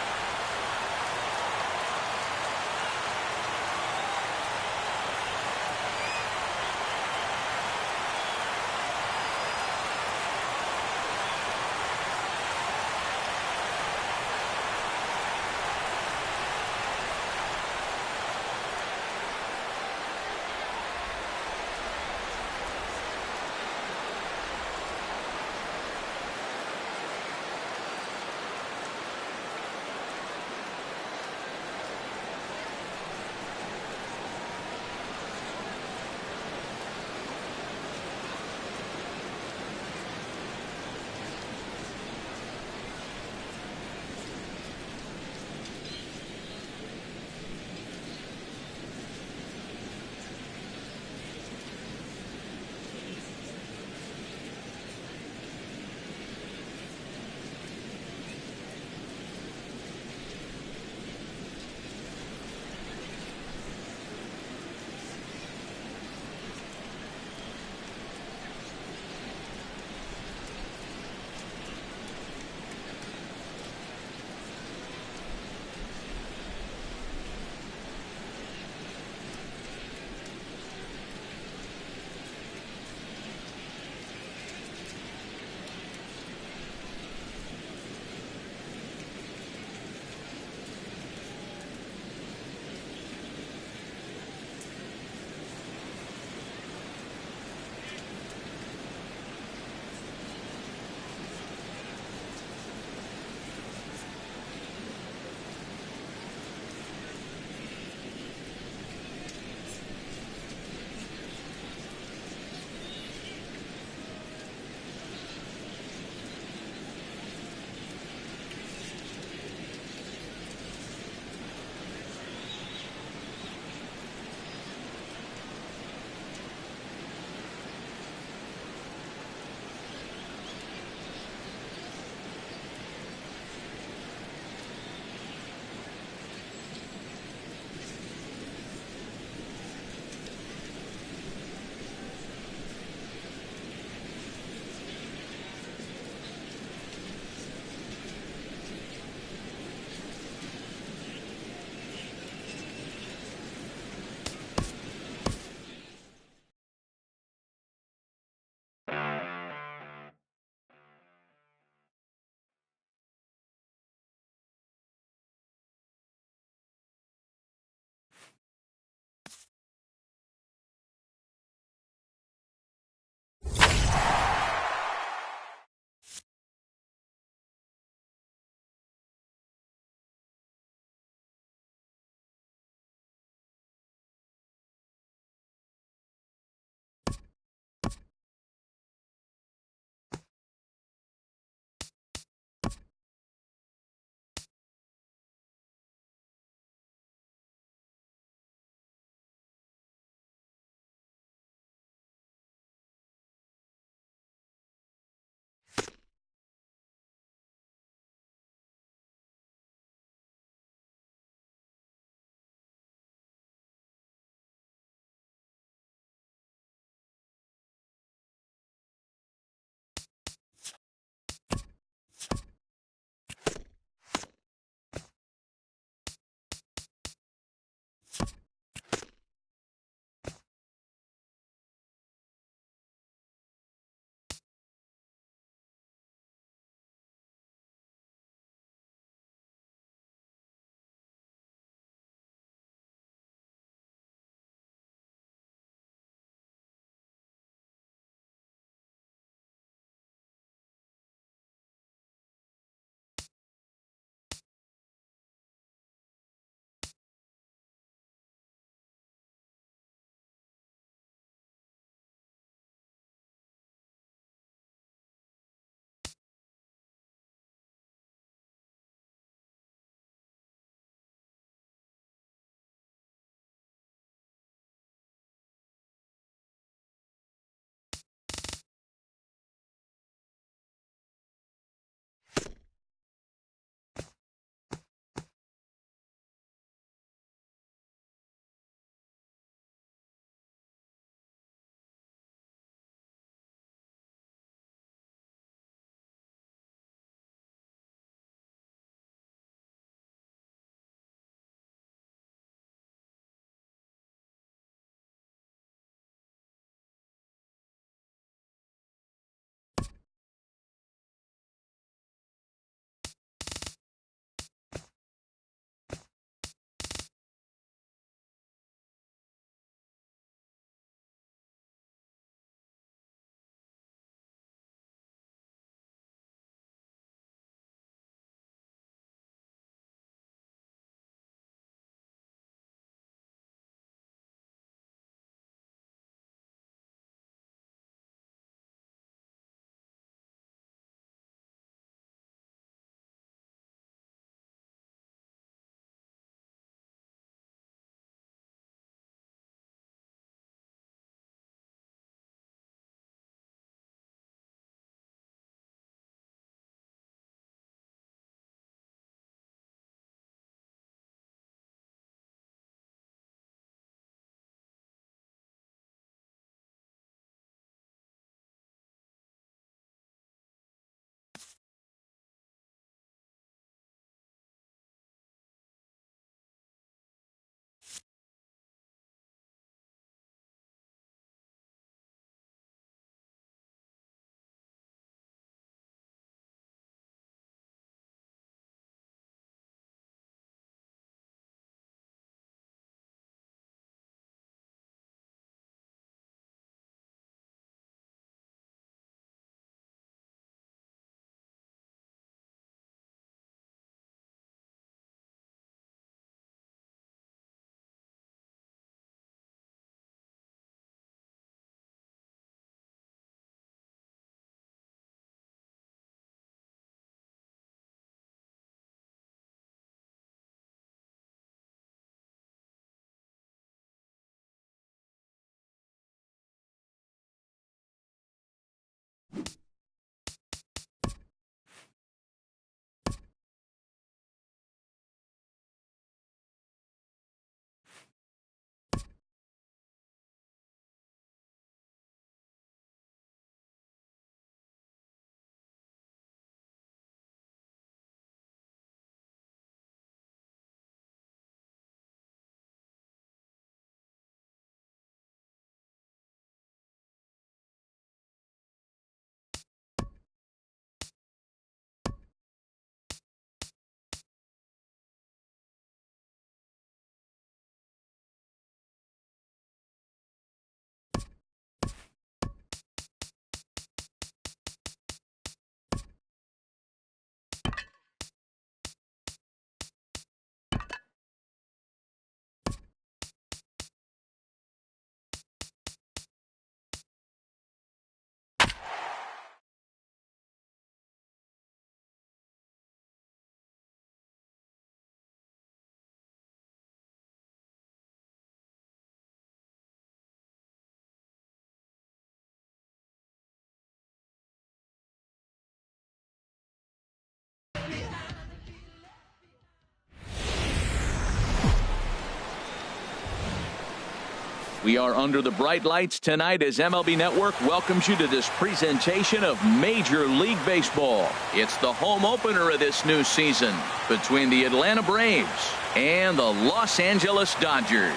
We are under the bright lights tonight as MLB Network welcomes you to this presentation of Major League Baseball. It's the home opener of this new season between the Atlanta Braves and the Los Angeles Dodgers.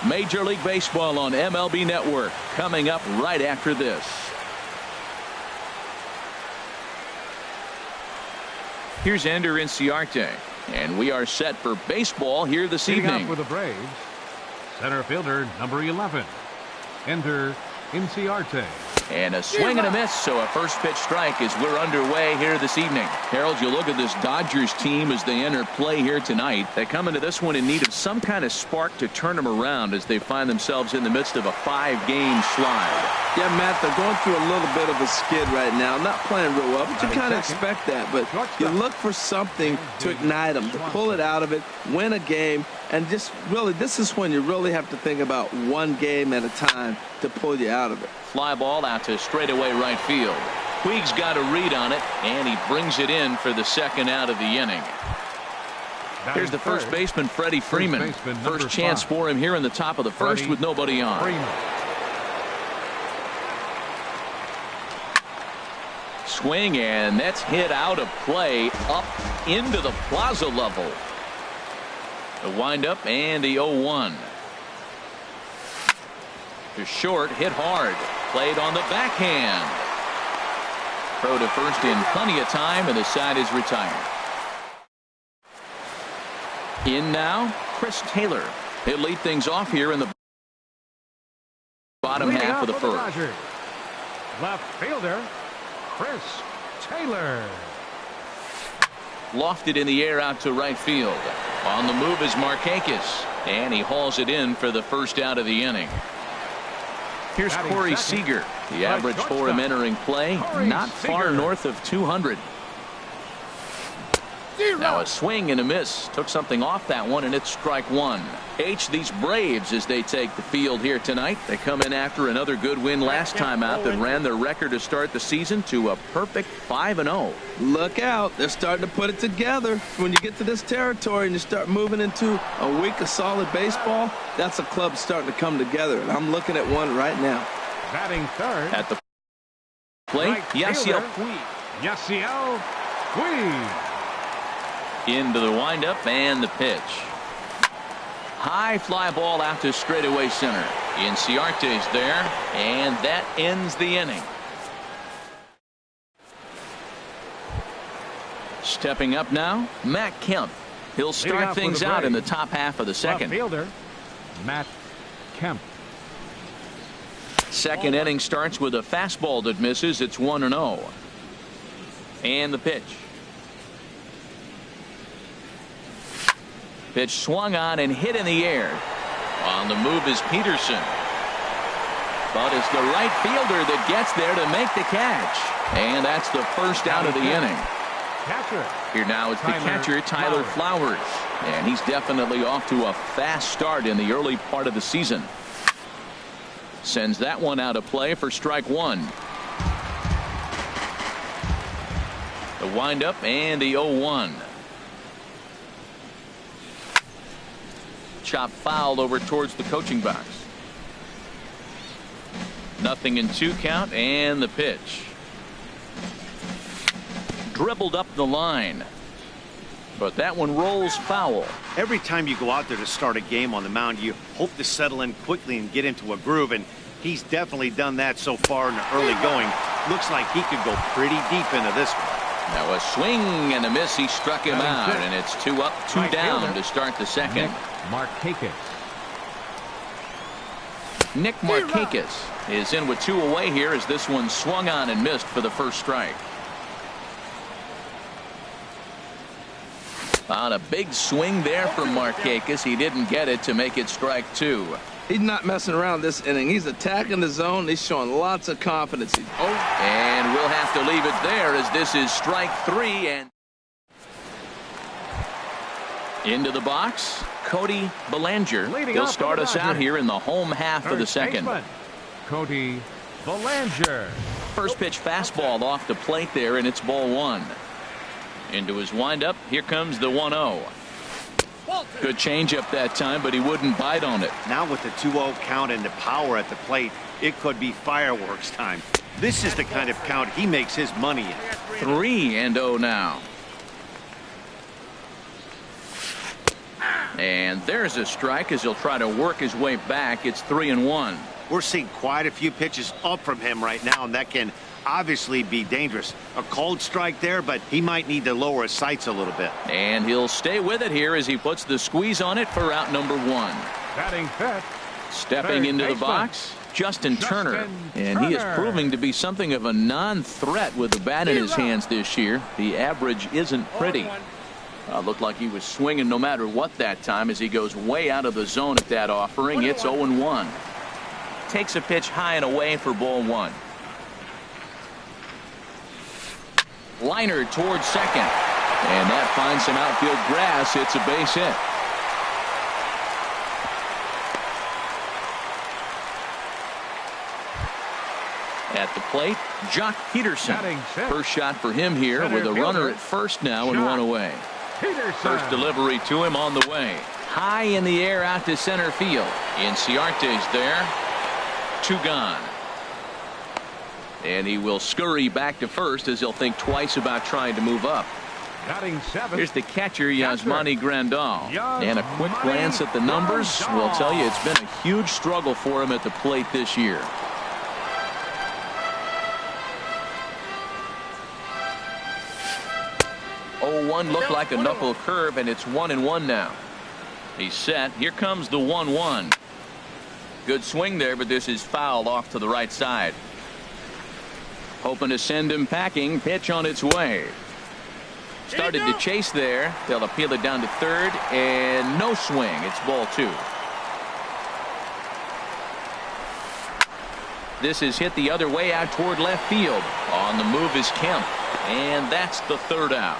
Major League Baseball on MLB Network coming up right after this. Here's Ender Inciarte, and we are set for baseball here this evening. For the Braves, center fielder number 11, Ender Inciarte. And a swing and a miss, so a first pitch strike as we're underway here this evening. Harold, you look at this Dodgers team as they enter play here tonight. They come into this one in need of some kind of spark to turn them around as they find themselves in the midst of a 5-game slide. Yeah, Matt, they're going through a little bit of a skid right now. Not playing real well, but you kind of expect that. But you look for something to ignite them, to pull it out of it, win a game, and just really, this is when you really have to think about one game at a time to pull you out of it. Fly ball out to straightaway right field. Puig's got a read on it, and he brings it in for the second out of the inning. Here's the first baseman, Freddie Freeman. First chance for him here in the top of the first with nobody on. Swing, and that's hit out of play up into the plaza level. The windup and the 0-1. To short, hit hard. Played on the backhand. Throw to first in plenty of time, and the side is retired. In now, Chris Taylor. He'll lead things off here in the bottom half of the first. Left fielder, Chris Taylor. Lofted in the air out to right field. On the move is Markakis, and he hauls it in for the first out of the inning. Here's Corey Seager. The average for him entering play, not far north of 200. Now a swing and a miss. Took something off that one, and it's strike one. These Braves as they take the field here tonight. They come in after another good win last time out that ran their record to start the season to a perfect 5-0. Look out. They're starting to put it together. When you get to this territory and you start moving into a week of solid baseball, that's a club starting to come together. And I'm looking at one right now. Batting third. At the plate, Yasiel Puig. Yasiel Puig. Into the windup and the pitch. High fly ball out to straightaway center. Inciarte's there, and that ends the inning. Stepping up now, Matt Kemp. He'll start things out in the top half of the second. Left fielder, Matt Kemp. Second inning starts with a fastball that misses. It's 1-0. And the pitch. Pitch swung on and hit in the air. On the move is Peterson. But it's the right fielder that gets there to make the catch. And that's the first out of the inning. Here now is the catcher, Tyler Flowers. And he's definitely off to a fast start in the early part of the season. Sends that one out of play for strike one. The windup and the 0-1. Chop foul over towards the coaching box. 0-2 count, and the pitch. Dribbled up the line. But that one rolls foul. Every time you go out there to start a game on the mound, you hope to settle in quickly and get into a groove, and he's definitely done that so far in the early going. Looks like he could go pretty deep into this one. Now a swing and a miss. He struck him out, and it's 2 up, 2 down to start the second. Nick Markakis is in with 2 away here as this one swung on and missed for the first strike. On a big swing there from Markakis. He didn't get it to make it strike 2. He's not messing around this inning. He's attacking the zone. He's showing lots of confidence. And we'll have to leave it there as this is strike 3. And into the box, Cody Bellinger. He'll start us out here in the home half of the second. Cody Bellinger. First pitch fastball off the plate there, and it's ball 1. Into his windup. Here comes the 1-0. Good changeup that time, but he wouldn't bite on it. Now with the 2-0 count and the power at the plate, it could be fireworks time. This is the kind of count he makes his money in. 3-0 now. And there's a strike as he'll try to work his way back. It's 3-1. We're seeing quite a few pitches up from him right now, and that can obviously be dangerous. A cold strike there, but he might need to lower his sights a little bit. And he'll stay with it here as he puts the squeeze on it for out number 1. Batting fifth. Stepping into the box, Justin Turner. And he is proving to be something of a non-threat with the bat in his hands this year. The average isn't pretty. Looked like he was swinging no matter what that time as he goes way out of the zone at that offering. It's 0-1. Takes a pitch high and away for ball 1. Liner towards second. And that finds some outfield grass. It's a base hit. At the plate, Jock Peterson. First shot for him here with a runner at first now and 1 away. First delivery to him on the way. High in the air out to center field. Inciarte's there. 2 gone. And he will scurry back to first as he'll think twice about trying to move up. Here's the catcher, Yasmani Grandal. And a quick glance at the numbers will tell you it's been a huge struggle for him at the plate this year. One looked like a knuckle curve, and it's 1-1 now. He's set. Here comes the 1-1. Good swing there, but this is fouled off to the right side. Hoping to send him packing. Pitch on its way. Started to chase there. They'll appeal it down to third, and no swing. It's ball 2. This is hit the other way out toward left field. On the move is Kemp, and that's the 3rd out.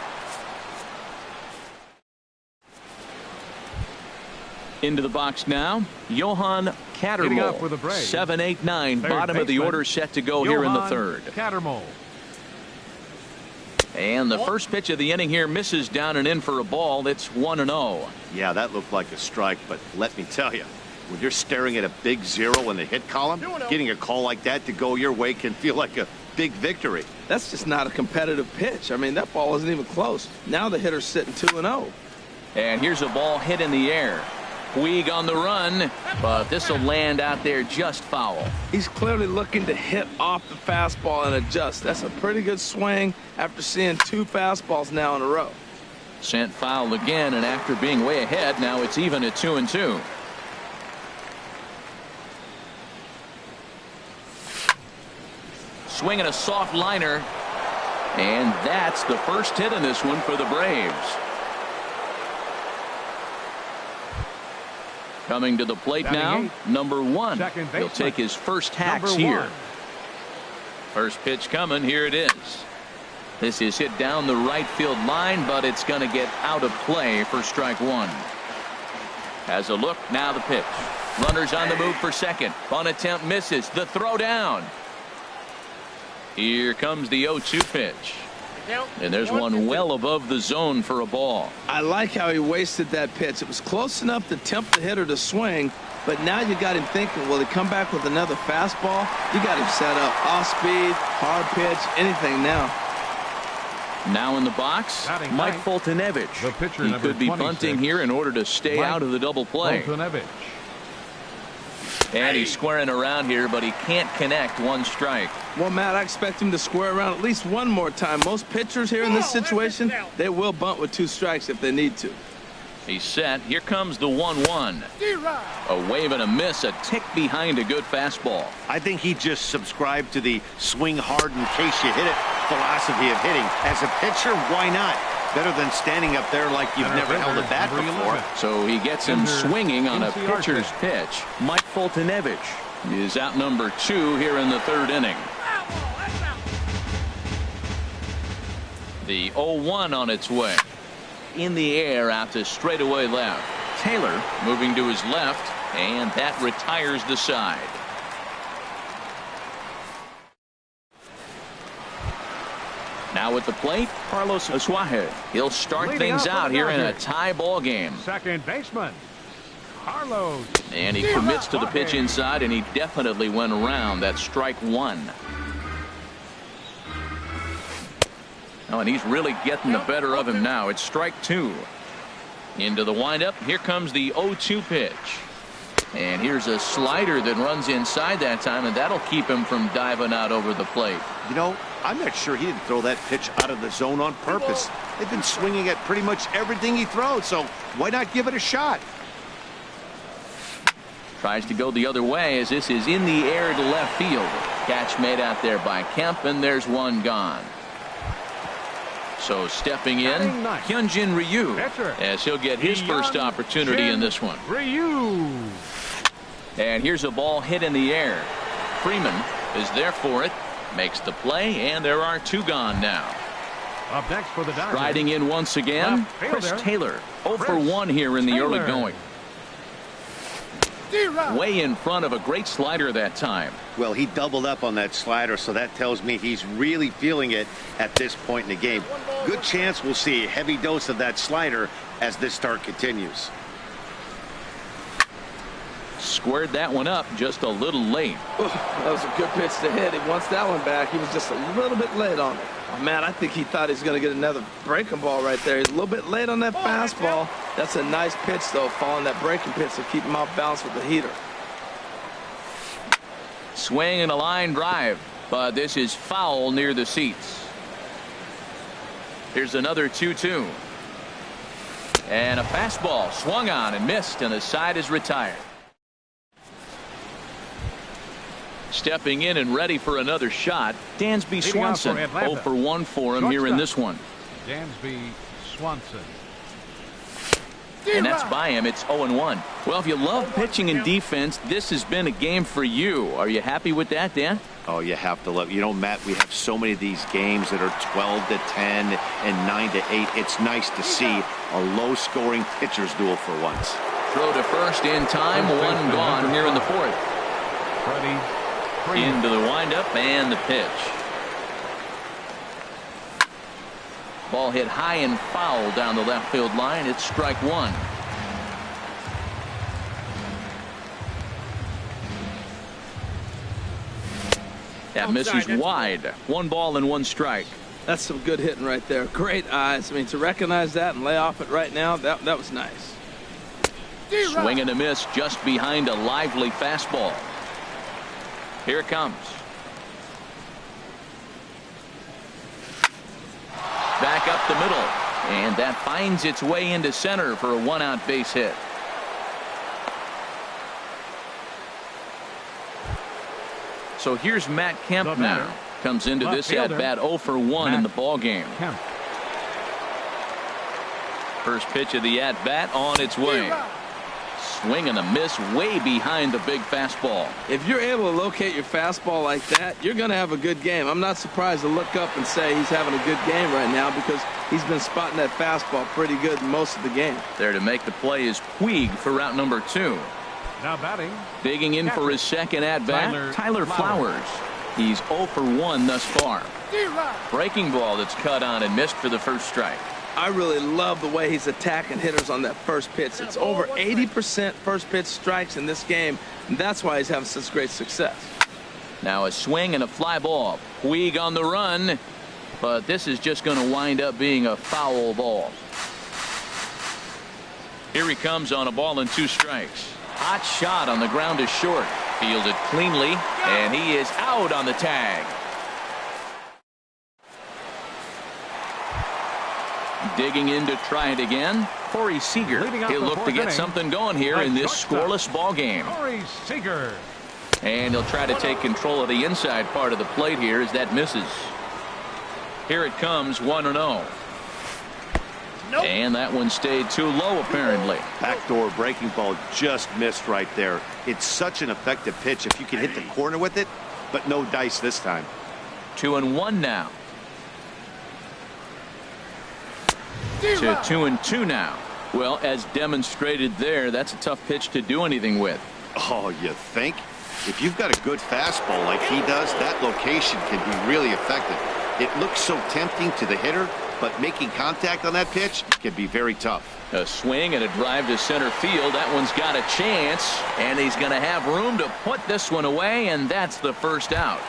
Into the box now, Johan Cattermole. 7-8-9, bottom of the order set to go here in the 3rd. Cattermole. And the first pitch of the inning here misses down and in for a ball. It's 1-0. Yeah, that looked like a strike, but let me tell you, when you're staring at a big 0 in the hit column, getting a call like that to go your way can feel like a big victory. That's just not a competitive pitch. I mean, that ball isn't even close. Now the hitter's sitting 2-0. And here's a ball hit in the air. Puig on the run, but this will land out there just foul. He's clearly looking to hit off the fastball and adjust. That's a pretty good swing after seeing 2 fastballs now in a row. Sent foul again, and after being way ahead, now it's even at 2-2. Swinging a soft liner, and that's the first hit in this one for the Braves. Coming to the plate now, number 1. He'll take his first hacks here. First pitch coming. Here it is. This is hit down the right field line, but it's going to get out of play for strike 1. Has a look. Now the pitch. Runners on the move for second. Bunt attempt misses. The throw down. Here comes the 0-2 pitch. And there's one well above the zone for a ball. I like how he wasted that pitch. It was close enough to tempt the hitter to swing, but now you got him thinking, will he come back with another fastball? You got him set up. Off speed, hard pitch, anything now. Now in the box, Mike Foltynewicz. He could be bunting here in order to stay out of the double play. And he's squaring around here, but he can't connect. 1 strike. Well, Matt, I expect him to square around at least one more time. Most pitchers here in this situation, they will bunt with 2 strikes if they need to. He's set. Here comes the 1-1. A wave and a miss, a tick behind a good fastball. I think he just subscribed to the swing hard in case you hit it philosophy of hitting. As a pitcher, why not? Better than standing up there like you've never held a bat before. So he gets him swinging on a pitcher's pitch. Mike Foltynewicz is out number 2 here in the 3rd inning. The 0-1 on its way. In the air out to straightaway left. Taylor moving to his left, and that retires the side. Now with the plate, Carlos Asuaje. He'll start Leading things off out the here in a Dodgers. tie ball game. Second baseman, Carlos. And he commits to the pitch inside, and he definitely went around. That's strike one. Oh, and he's really getting the better of him now. It's strike two. Into the windup. Here comes the 0-2 pitch. And here's a slider that runs inside that time, and that'll keep him from diving out over the plate. You know, I'm not sure he didn't throw that pitch out of the zone on purpose. They've been swinging at pretty much everything he throws, so why not give it a shot? Tries to go the other way as this is in the air to left field. Catch made out there by Kemp, and there's one gone. So stepping in, Hyunjin Ryu, as he'll get his first opportunity in this one. Ryu. And here's a ball hit in the air. Freeman is there for it, makes the play, and there are two gone now. Up next for the Dodgers. Riding in once again, Chris Taylor. 0 for 1 here in the early going. Way in front of a great slider that time. Well, he doubled up on that slider, so that tells me he's really feeling it at this point in the game. Good chance we'll see a heavy dose of that slider as this start continues. Squared that one up just a little late. That was a good pitch to hit. He wants that one back. He was just a little bit late on it. Oh, man, I think he thought he was going to get another breaking ball right there. He's a little bit late on that fastball. That's a nice pitch, though, following that breaking pitch to keep him off balance with the heater. Swing and a line drive, but this is foul near the seats. Here's another 2-2. And a fastball swung on and missed, and the side is retired. Stepping in and ready for another shot, Dansby Swanson. 0 for 1 for him here in this one. Dansby Swanson. And that's by him. It's 0-1. Well, if you love pitching and defense, this has been a game for you. Are you happy with that, Dan? Oh, you have to love. You know, Matt, we have so many of these games that are 12-10 and 9-8. It's nice to see a low-scoring pitcher's duel for once. Throw to first in time. One gone here in the fourth. Into the windup and the pitch. Ball hit high and foul down the left field line. It's strike one. That misses wide. 1 ball and 1 strike. That's some good hitting right there. Great eyes. I mean, to recognize that and lay off it right now, that was nice. Swing and a miss just behind a lively fastball. Here it comes. Back up the middle, and that finds its way into center for a 1-out base hit. So here's Matt Kemp now. Comes into this at bat 0 for 1 in the ball game. First pitch of the at bat on its way. Swing and a miss way behind the big fastball. If you're able to locate your fastball like that, you're going to have a good game. I'm not surprised to look up and say he's having a good game right now because he's been spotting that fastball pretty good most of the game. There to make the play is Puig for route number 2. Now batting. Digging in for his second at-bat, Tyler Flowers. He's 0 for 1 thus far. Breaking ball that's cut on and missed for the first strike. I really love the way he's attacking hitters on that first pitch. It's over 80% first pitch strikes in this game, and that's why he's having such great success. Now a swing and a fly ball. Puig on the run, but this is just going to wind up being a foul ball. Here he comes on a ball and 2 strikes. Hot shot on the ground is short. Fielded cleanly, and he is out on the tag. Digging in to try it again, Corey Seager. He'll look to get something going here in this scoreless ball game. Corey Seager. And he'll try to take control of the inside part of the plate here as that misses. Here it comes, 1-0. And that one stayed too low, apparently. Backdoor breaking ball just missed right there. It's such an effective pitch if you can hit the corner with it, but no dice this time. 2-1 now. To 2-2 now. Well, as demonstrated there, that's a tough pitch to do anything with. Oh, you think? If you've got a good fastball like he does, that location can be really effective. It looks so tempting to the hitter, but making contact on that pitch can be very tough. A swing and a drive to center field. That one's got a chance, and he's going to have room to put this one away, and that's the first out.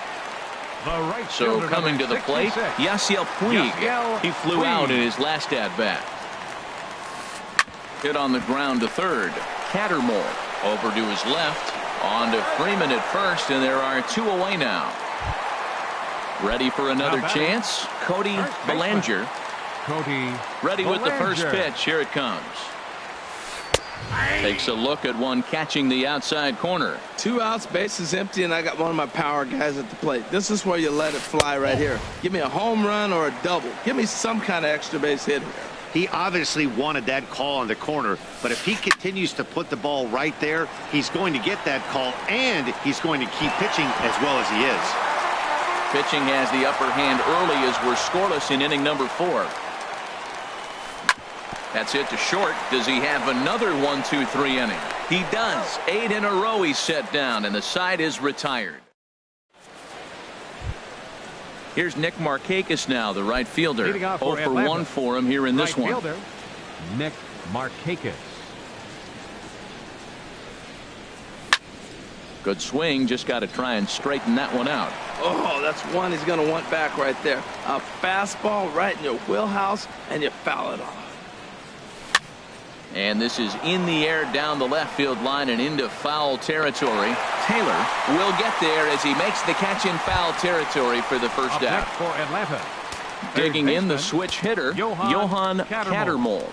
So coming to the plate, Yasiel Puig. He flew out in his last at-bat. Hit on the ground to third. Cattermole over to his left. On to Freeman at first, and there are 2 away now. Ready for another chance. Cody Bellinger. Ready with the first pitch. Here it comes. Takes a look at one catching the outside corner. 2 outs, bases empty, and I got one of my power guys at the plate. This is where you let it fly right here. Give me a home run or a double. Give me some kind of extra base hit here. He obviously wanted that call on the corner, but if he continues to put the ball right there, he's going to get that call, and he's going to keep pitching as well as he is. Pitching has the upper hand early as we're scoreless in inning number 4. That's hit to short. Does he have another 1-2-3 inning? He does. 8 in a row he's set down, and the side is retired. Here's Nick Markakis now, the right fielder. 0 for 1 for him here in this one. Nick Markakis. Good swing. Just got to try and straighten that one out. Oh, that's one he's going to want back right there. A fastball right in your wheelhouse, and you foul it off. And this is in the air down the left field line and into foul territory. Taylor will get there as he makes the catch in foul territory for the first out. For Atlanta. Digging in the switch hitter, Johan Cattermole.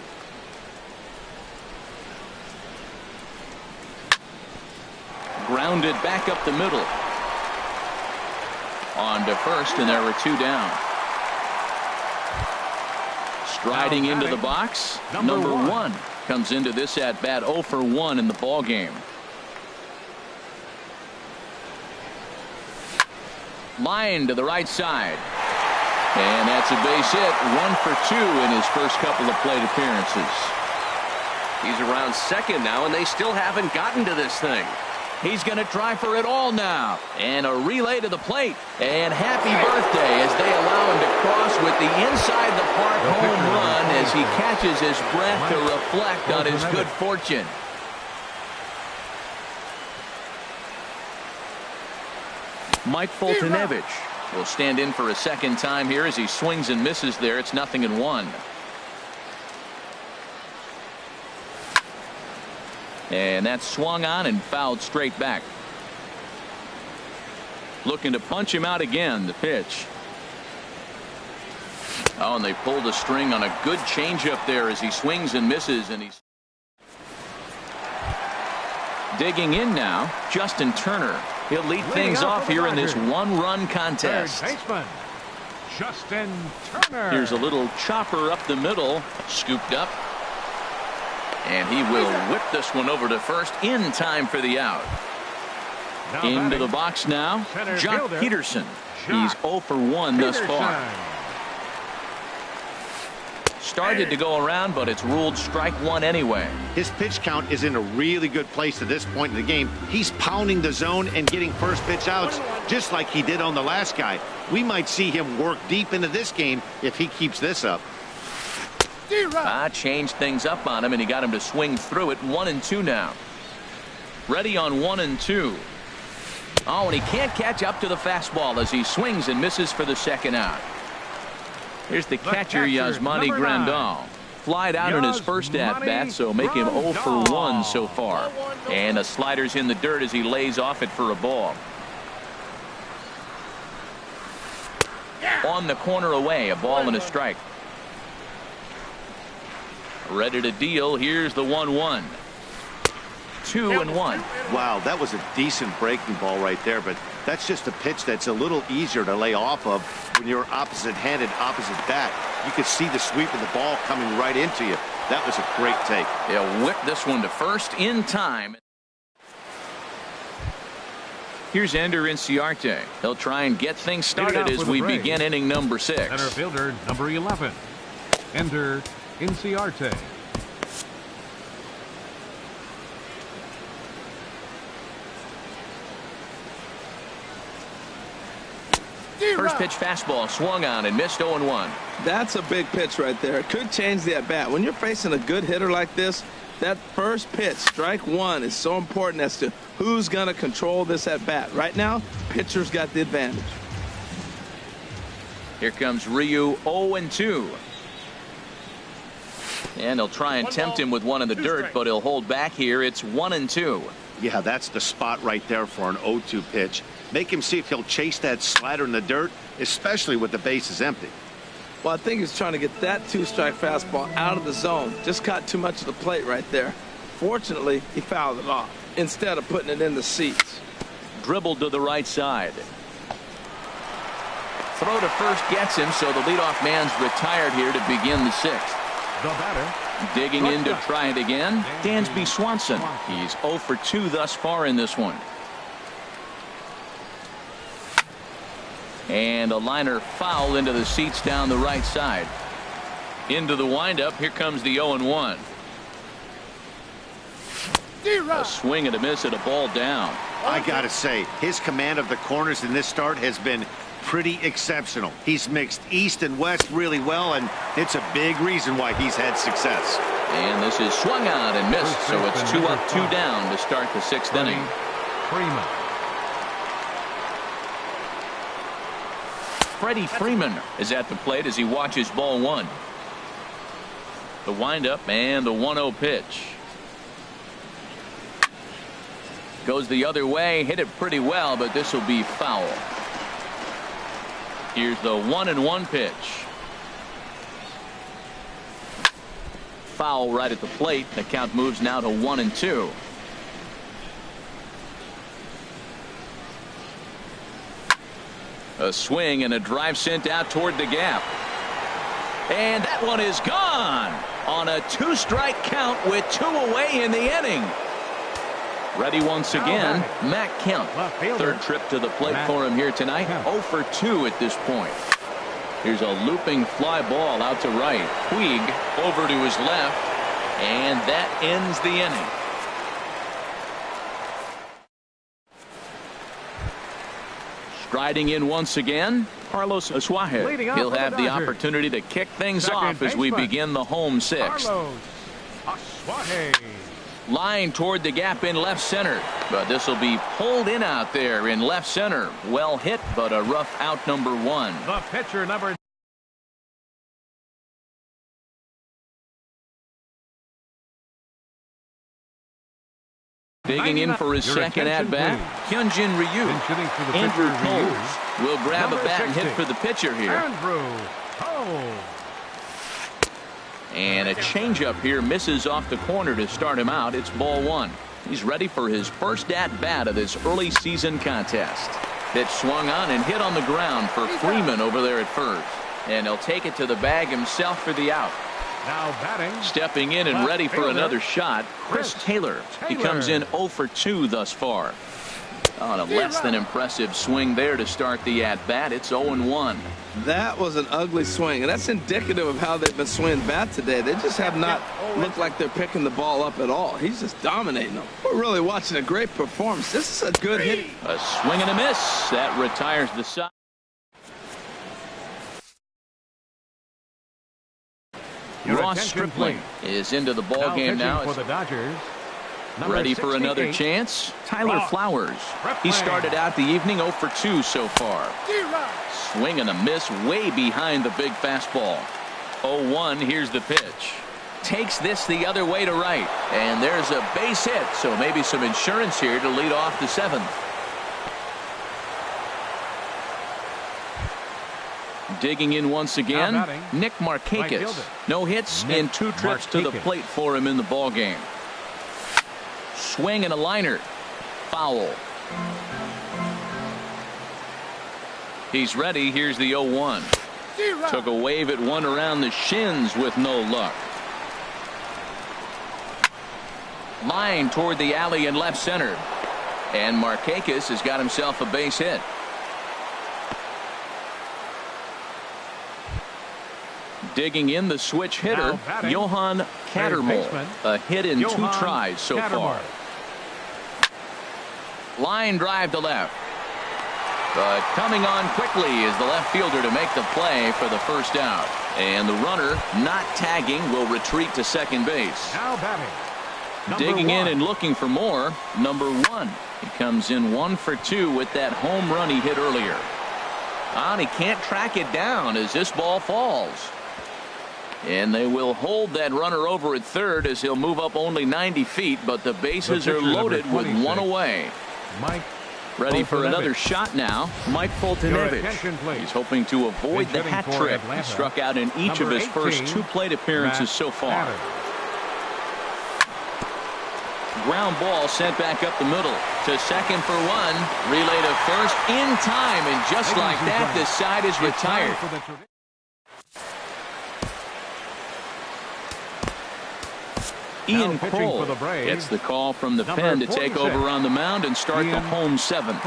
Grounded back up the middle. On to first, and there were 2 down. Striding into the box, number 1. Comes into this at bat 0 for 1 in the ball game. Line to the right side. And that's a base hit. 1 for 2 in his first couple of plate appearances. He's around second now, and they still haven't gotten to this thing. He's going to try for it all now. And a relay to the plate. And happy birthday as they allow him to cross with the inside the park home run as he catches his breath to reflect on his good fortune. Mike Foltynewicz will stand in for a second time here as he swings and misses there. It's 0-1. And that's swung on and fouled straight back. Looking to punch him out again. The pitch. Oh, and they pulled the string on a good changeup there as he swings and misses, and he's digging in now. Justin Turner. He'll lead things off here in this 1-run contest. Third baseman, Justin Turner. Here's a little chopper up the middle, scooped up. And he will whip this one over to first in time for the out. Into the box now, Jock Peterson. He's 0 for 1 thus far. Started to go around, but it's ruled strike 1 anyway. His pitch count is in a really good place at this point in the game. He's pounding the zone and getting first pitch outs just like he did on the last guy. We might see him work deep into this game if he keeps this up. Changed things up on him, and he got him to swing through it. 1-2 now. Ready on 1-2. Oh, and he can't catch up to the fastball as he swings and misses for the second out. Here's the catcher, Yasmani Grandal. Flied out in his first at-bat, so make him 0 for 1 so far. And a slider's in the dirt as he lays off it for a ball. On the corner away, a ball and a strike. Ready to deal. Here's the 1-1. 2-1. Wow, that was a decent breaking ball right there, but that's just a pitch that's a little easier to lay off of when you're opposite-handed, opposite bat. You could see the sweep of the ball coming right into you. That was a great take. He'll whip this one to first in time. Here's Ender Inciarte. He'll try and get things started as we begin inning number 6. Center fielder number 11, Ender Inciarte. First pitch fastball swung on and missed 0-1. That's a big pitch right there. It could change the at-bat. When you're facing a good hitter like this, that first pitch, strike one, is so important as to who's going to control this at-bat. Right now, pitcher's got the advantage. Here comes Ryu, 0-2. And they'll try and tempt him with one in the dirt, but he'll hold back here. It's 1-2. Yeah, that's the spot right there for an 0-2 pitch. Make him see if he'll chase that slider in the dirt, especially with the bases empty. Well, I think he's trying to get that two-strike fastball out of the zone. Just caught too much of the plate right there. Fortunately, he fouled it off instead of putting it in the seats. Dribbled to the right side. Throw to first gets him, so the leadoff man's retired here to begin the sixth. The batter. Digging in to try it again, Dansby Swanson. He's 0 for 2 thus far in this one. And a liner foul into the seats down the right side. Into the windup. Here comes the 0-1. A swing and a miss at a ball down. I gotta say, his command of the corners in this start has been pretty exceptional. He's mixed east and west really well, and it's a big reason why he's had success. And this is swung on and missed, so it's 2 up, 2 down to start the sixth inning. Freeman. Freddie Freeman is at the plate as he watches ball one. The windup and the 1-0 pitch. Goes the other way, hit it pretty well, but this will be foul. Here's the 1-1 pitch. Foul right at the plate. The count moves now to 1-2. A swing and a drive sent out toward the gap. And that one is gone on a 2-strike count with 2 away in the inning. Ready once again, Matt Kemp. Third trip to the plate for him here tonight. 0 for 2 at this point. Here's a looping fly ball out to right. Puig over to his left. And that ends the inning. Striding in once again, Carlos Asuaje. He'll have the opportunity to kick things off as we begin the home sixth. Carlos Asuaje. Line toward the gap in left center, but this will be pulled in out there in left center. Well hit, but a rough out, number 1. The pitcher, number. Digging in for his second at-bat, Hyunjin Ryu. Andrew Coles will grab a bat and hit for the pitcher here. Andrew Coles. And a changeup here misses off the corner to start him out. It's ball 1. He's ready for his first at-bat of this early season contest. Pitch swung on and hit on the ground for Freeman over there at first. And he'll take it to the bag himself for the out. Now batting. Stepping in and ready for another shot, Chris Taylor. He comes in 0 for 2 thus far. On a less than impressive swing there to start the at-bat. It's 0-1. That was an ugly swing, and that's indicative of how they've been swinging bat today. They just have not looked like they're picking the ball up at all. He's just dominating them. We're really watching a great performance. This is a good hit. A swing and a miss. That retires the side. Ross Stripling is into the ball game now. For the Dodgers. Ready for another chance. Tyler Flowers. He started out the evening 0 for 2 so far. Swing and a miss way behind the big fastball. 0-1. Here's the pitch. Takes this the other way to right. And there's a base hit. So maybe some insurance here to lead off the 7th. Digging in once again, Nick Markakis. No hits in 2 trips to the plate for him in the ball game. Swing and a liner. Foul. He's ready. Here's the 0-1. Took a wave at one around the shins with no luck. Line toward the alley in left center. And Markakis has got himself a base hit. Digging in the switch hitter, Johan Cattermole. A hit in 2 tries so far. Line drive to left. But coming on quickly is the left fielder to make the play for the first out. And the runner not tagging will retreat to second base. Now batting. Digging in and looking for more, number 1. He comes in 1 for 2 with that home run he hit earlier. And he can't track it down as this ball falls. And they will hold that runner over at third as he'll move up only 90 feet, but the bases are loaded with 1 away. Mike. Ready for another shot now, Mike Foltynewicz. He's hoping to avoid the hat trick. He struck out in each of his first 2 plate appearances so far. Ground ball sent back up the middle to second for 1. Relay to first in time, and just like that, this side is retired. Ian Kroll gets the call from the pen to take over on the mound and start the home 7th.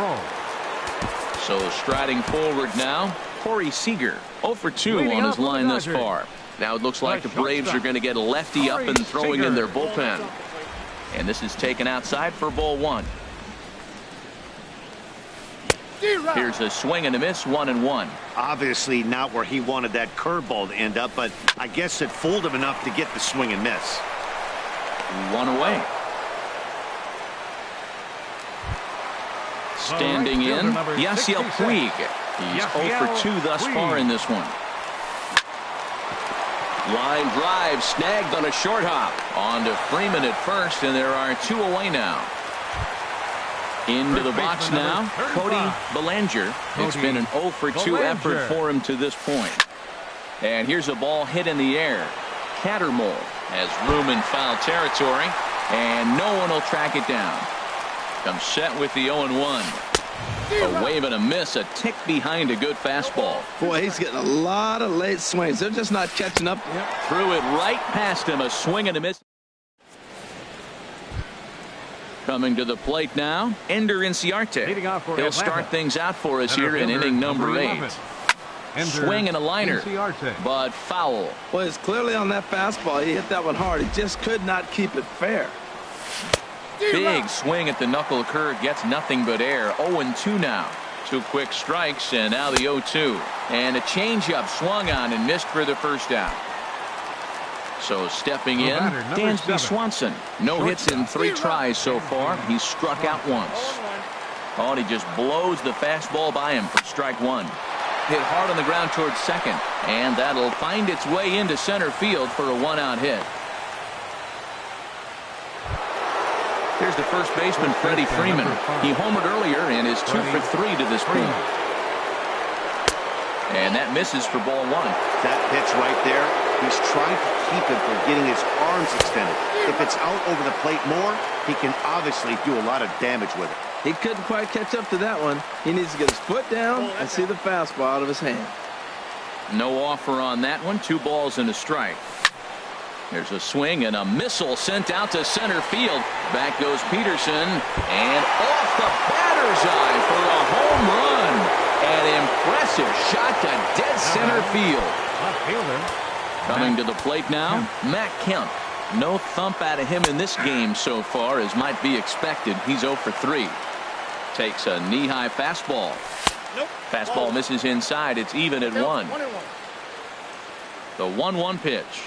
So striding forward now, Corey Seager, 0 for 2 on his line thus far. Now it looks like the Braves are going to get a lefty up and throwing in their bullpen. And this is taken outside for ball 1. Here's a swing and a miss, 1-1. Obviously not where he wanted that curveball to end up, but I guess it fooled him enough to get the swing and miss. 1 away. Standing in, Yasiel Puig. He's 0 for 2 thus far in this one. Line drive snagged on a short hop. On to Freeman at first, and there are 2 away now. Into the box now, Cody Bellinger. It's been an 0 for 2 effort for him to this point. And here's a ball hit in the air. Cattermole has room in foul territory, and no one will track it down. Comes set with the 0-1. A wave and a miss, a tick behind a good fastball. Boy, he's getting a lot of late swings. They're just not catching up. Threw it right past him, a swing and a miss. Coming to the plate now, Ender Inciarte. He'll start things out for us here in inning number 8. Swing and a liner, but foul. Well, it's clearly on that fastball. He hit that one hard. He just could not keep it fair. Big swing at the knuckle curve, gets nothing but air. 0-2 now. 2 quick strikes, and now the 0-2. And a changeup swung on and missed for the first out. So stepping in, Dansby Swanson. No hits in 3 tries so far. He's struck out once. Oh, and he just blows the fastball by him for strike 1. Hit hard on the ground towards second, and that'll find its way into center field for a 1-out hit. Here's the first baseman, Freddie Freeman. He homered earlier and is 2 for 3 to this point. And that misses for ball 1. That pitch right there, he's trying to keep it from getting his arms extended. If it's out over the plate more, he can obviously do a lot of damage with it. He couldn't quite catch up to that one. He needs to get his foot down and see the fastball out of his hand. No offer on that one. 2 balls and a strike. There's a swing and a missile sent out to center field. Back goes Peterson, and off the batter's eye for a home run. An impressive shot to dead center field. Coming to the plate now, Matt Kemp. No thump out of him in this game so far, as might be expected. He's 0 for 3. Takes a knee-high fastball. Fastball misses inside. It's even at 1. The 1-1 pitch.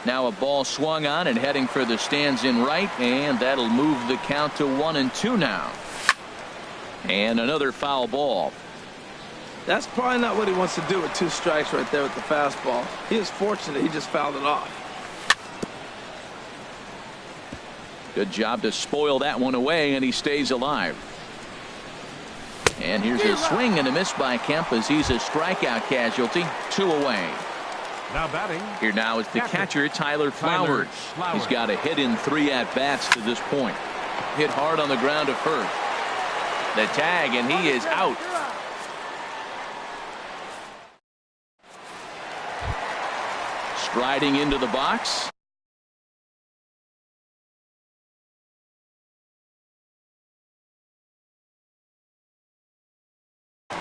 Now a ball swung on and heading for the stands in right, and that'll move the count to 1-2 now. And another foul ball. That's probably not what he wants to do with 2 strikes right there with the fastball. He is fortunate he just fouled it off. Good job to spoil that one away, and he stays alive. And here's a swing and a miss by Kemp as he's a strikeout casualty. 2 away. Now batting. Here now is the catcher, Tyler Flowers. He's got a hit in 3 at-bats to this point. Hit hard on the ground to first. The tag, and he is out. Striding into the box.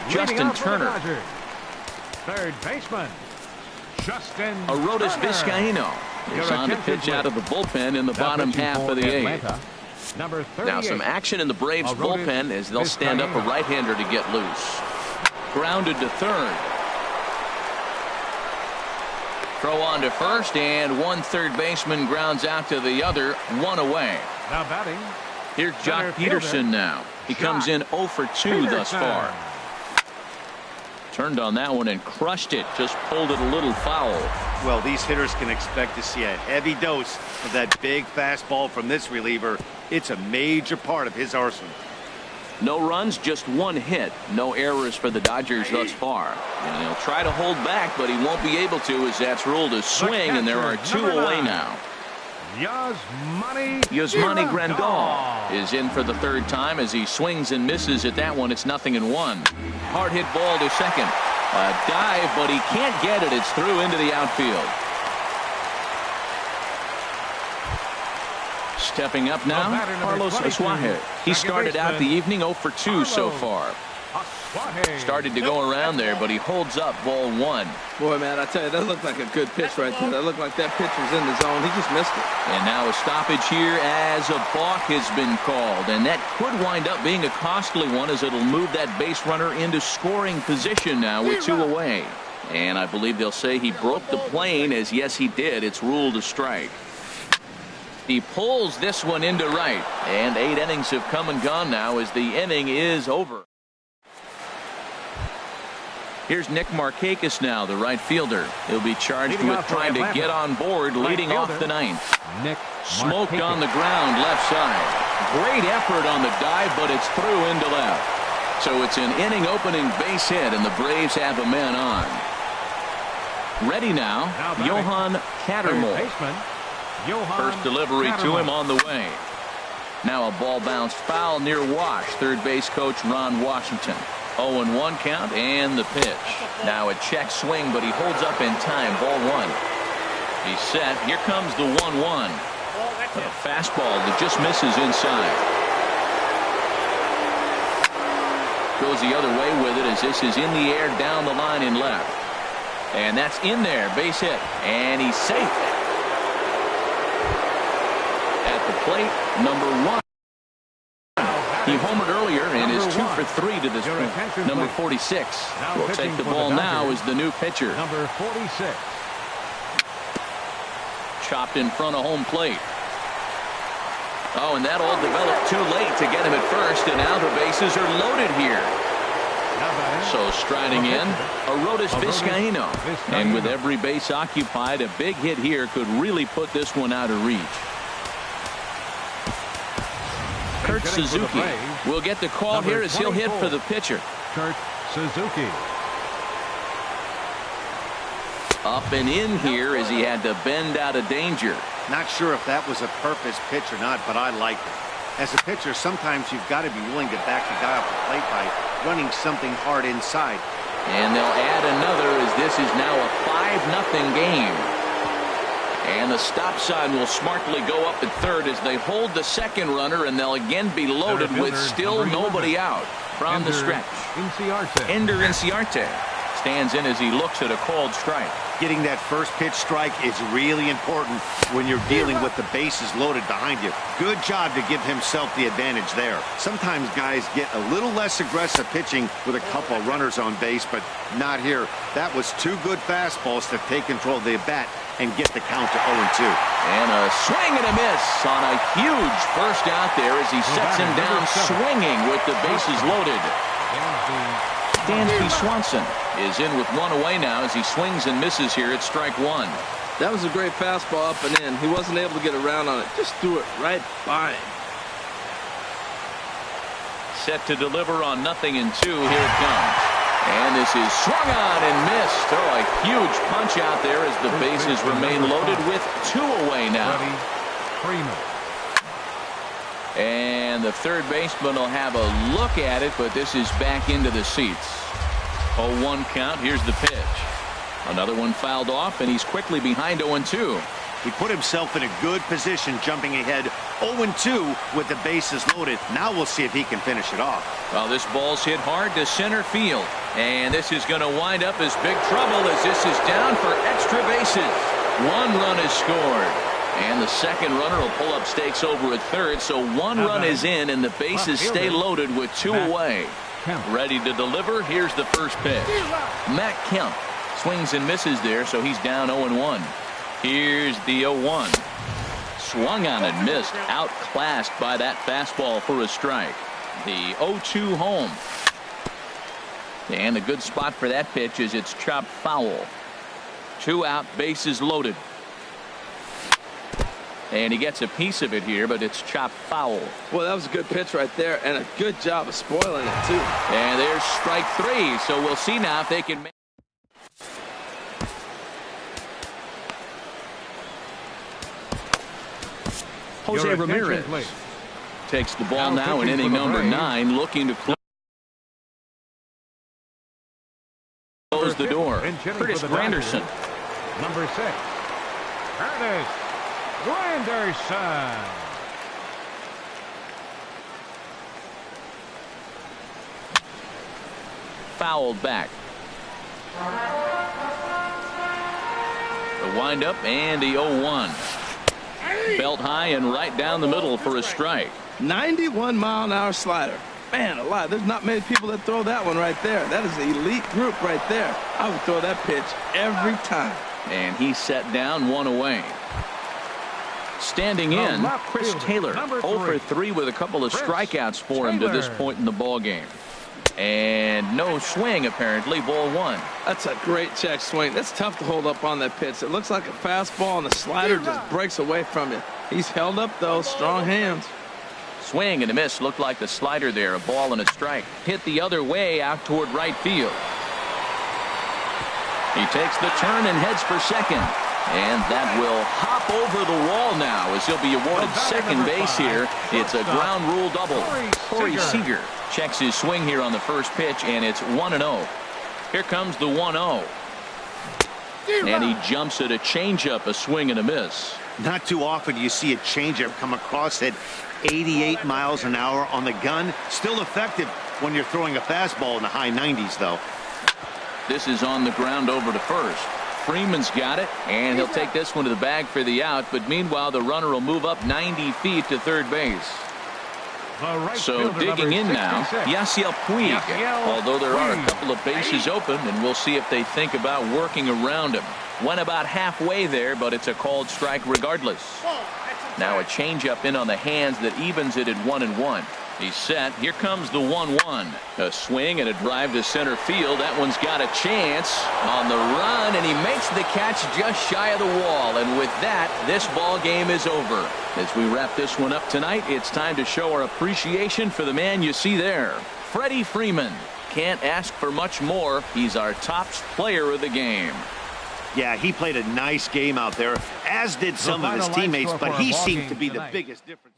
Justin Turner. Third baseman, Justin Arodys Vizcaíno is on to pitch out of the bullpen in the bottom half of the 8th. Number 38. Now some action in the Braves Eroded bullpen as they'll stand up a right-hander to get loose. Grounded to third. Throw on to first, and one third baseman grounds out to the other, one away. Now batting. Here's Jock Center Peterson fielder, now. He Jock comes in 0 for 2 thus Peterson. far. Turned on that one and crushed it. Just pulled it a little foul. Well, these hitters can expect to see a heavy dose of that big fastball from this reliever. It's a major part of his arsenal. No runs, just one hit. No errors for the Dodgers thus far. And he'll try to hold back, but he won't be able to, as that's ruled a swing, and there are two away now. Yasmani Grandal is in for the third time as he swings and misses at that one. It's 0-1. Hard hit ball to second. A dive, but he can't get it. It's through into the outfield. Stepping up now, Carlos Asuaje. He started out the evening 0 for 2 so far. Started to go around there, but he holds up ball one. Boy, man, I tell you, that looked like a good pitch right there. That looked like that pitch was in the zone. He just missed it. And now a stoppage here as a balk has been called. And that could wind up being a costly one, as it'll move that base runner into scoring position now with 2 away. And I believe they'll say he broke the plane, as yes, he did. It's ruled a strike. He pulls this one into right. And 8 innings have come and gone now as the inning is over. Here's Nick Markakis now, the right fielder. He'll be charged with trying to get on board, leading off the ninth. Smoked on the ground left side. Great effort on the dive, but it's through into left. So it's an inning opening base hit, and the Braves have a man on. Ready now, Johan Cattermole. First delivery to him on the way. Now a ball bounced foul near Wash. Third base coach Ron Washington. 0-1 count and the pitch. Now a check swing, but he holds up in time. Ball one. He's set. Here comes the 1-1. A fastball that just misses inside. Goes the other way with it as this is in the air down the line in left. And that's in there. Base hit. And he's safe. At the plate, number 1. He homered earlier and is 2 for 3 to this point. Number 46 will take the ball now as the new pitcher. Number 46. Chopped in front of home plate. Oh, and that all developed too late to get him at first, and now the bases are loaded here. So striding in, Arodys Vizcaíno. And with every base occupied, a big hit here could really put this one out of reach. Kurt Suzuki will get the call here as he'll hit for the pitcher. Kurt Suzuki. Up and in here as he had to bend out of danger. Not sure if that was a purpose pitch or not, but I like it. As a pitcher, sometimes you've got to be willing to back the guy off the plate by running something hard inside. And they'll add another as this is now a 5-0 game. And the stop sign will smartly go up at third as they hold the second runner, and they'll again be loaded with still nobody out from the stretch. Ender Inciarte stands in as he looks at a called strike. Getting that first pitch strike is really important when you're dealing with the bases loaded behind you. Good job to give himself the advantage there. Sometimes guys get a little less aggressive pitching with a couple of runners on base, but not here. That was 2 good fastballs to take control of the bat and get the count to 0-2. And a swing and a miss on a huge first out there as he sets him down swinging with the bases loaded. Dansby Swanson is in with 1 away now as he swings and misses here at strike 1. That was a great fastball up and in. He wasn't able to get around on it. Just threw it right by him. Set to deliver on 0-2. Here it comes. And this is swung on and missed. Oh, a huge punch out there as the bases remain loaded with 2 away now. And the third baseman will have a look at it, but this is back into the seats. 0-1 count. Here's the pitch. Another one fouled off, and he's quickly behind 0-2. He put himself in a good position, jumping ahead 0-2 with the bases loaded. Now we'll see if he can finish it off. Well, this ball's hit hard to center field. And this is going to wind up as big trouble as this is down for extra bases. 1 run is scored. And the second runner will pull up stakes over at third, so one run is in, and the bases stay loaded with two away. Ready to deliver. Here's the first pitch. Matt Kemp swings and misses there, so he's down 0-1. Here's the 0-1. Swung on and missed. Outclassed by that fastball for a strike. The 0-2 home. And the good spot for that pitch is it's chopped foul. 2 out, bases loaded. And he gets a piece of it here, but it's chopped foul. Well, that was a good pitch right there, and a good job of spoiling it, too. And there's strike 3, so we'll see now if they can make. Jose Ramirez takes the ball now in inning number 9, looking to close the door. Curtis Granderson. Number 6, Curtis Granderson. Fouled back. The windup and the 0-1. Belt high and right down the middle for a strike. 91-mile-an-hour slider. Man alive, there's not many people that throw that one right there. That is an elite group right there. I would throw that pitch every time. And he set down 1 away. Standing in, Chris Taylor, 0 for 3 with a couple of strikeouts for him to this point in the ball game. And no swing, apparently. Ball 1. That's a great check swing. That's tough to hold up on that pitch. It looks like a fastball, and the slider just breaks away from you. He's held up, though. Strong hands. Swing and a miss. Looked like the slider there. A ball and a strike. Hit the other way out toward right field. He takes the turn and heads for second. And that will hop over the wall now as he'll be awarded second base here. It's a ground rule double. Corey Seager checks his swing here on the first pitch, and it's 1-0. Here comes the 1-0. And he jumps at a changeup, a swing and a miss. Not too often you see a changeup come across at 88 miles an hour on the gun. Still effective when you're throwing a fastball in the high 90s, though. This is on the ground over to first. Freeman's got it, and he'll take this one to the bag for the out. But meanwhile, the runner will move up 90 feet to third base. So digging in now, Yasiel Puig. Although there are a couple of bases open, and we'll see if they think about working around him. Went about halfway there, but it's a called strike regardless. Now a changeup in on the hands that evens it at 1-1. He's set. Here comes the 1-1. A swing and a drive to center field. That one's got a chance on the run, and he makes the catch just shy of the wall. And with that, this ball game is over. As we wrap this one up tonight, it's time to show our appreciation for the man you see there, Freddie Freeman. Can't ask for much more. He's our top player of the game. Yeah, he played a nice game out there, as did some of his teammates, but he seemed to be the biggest difference.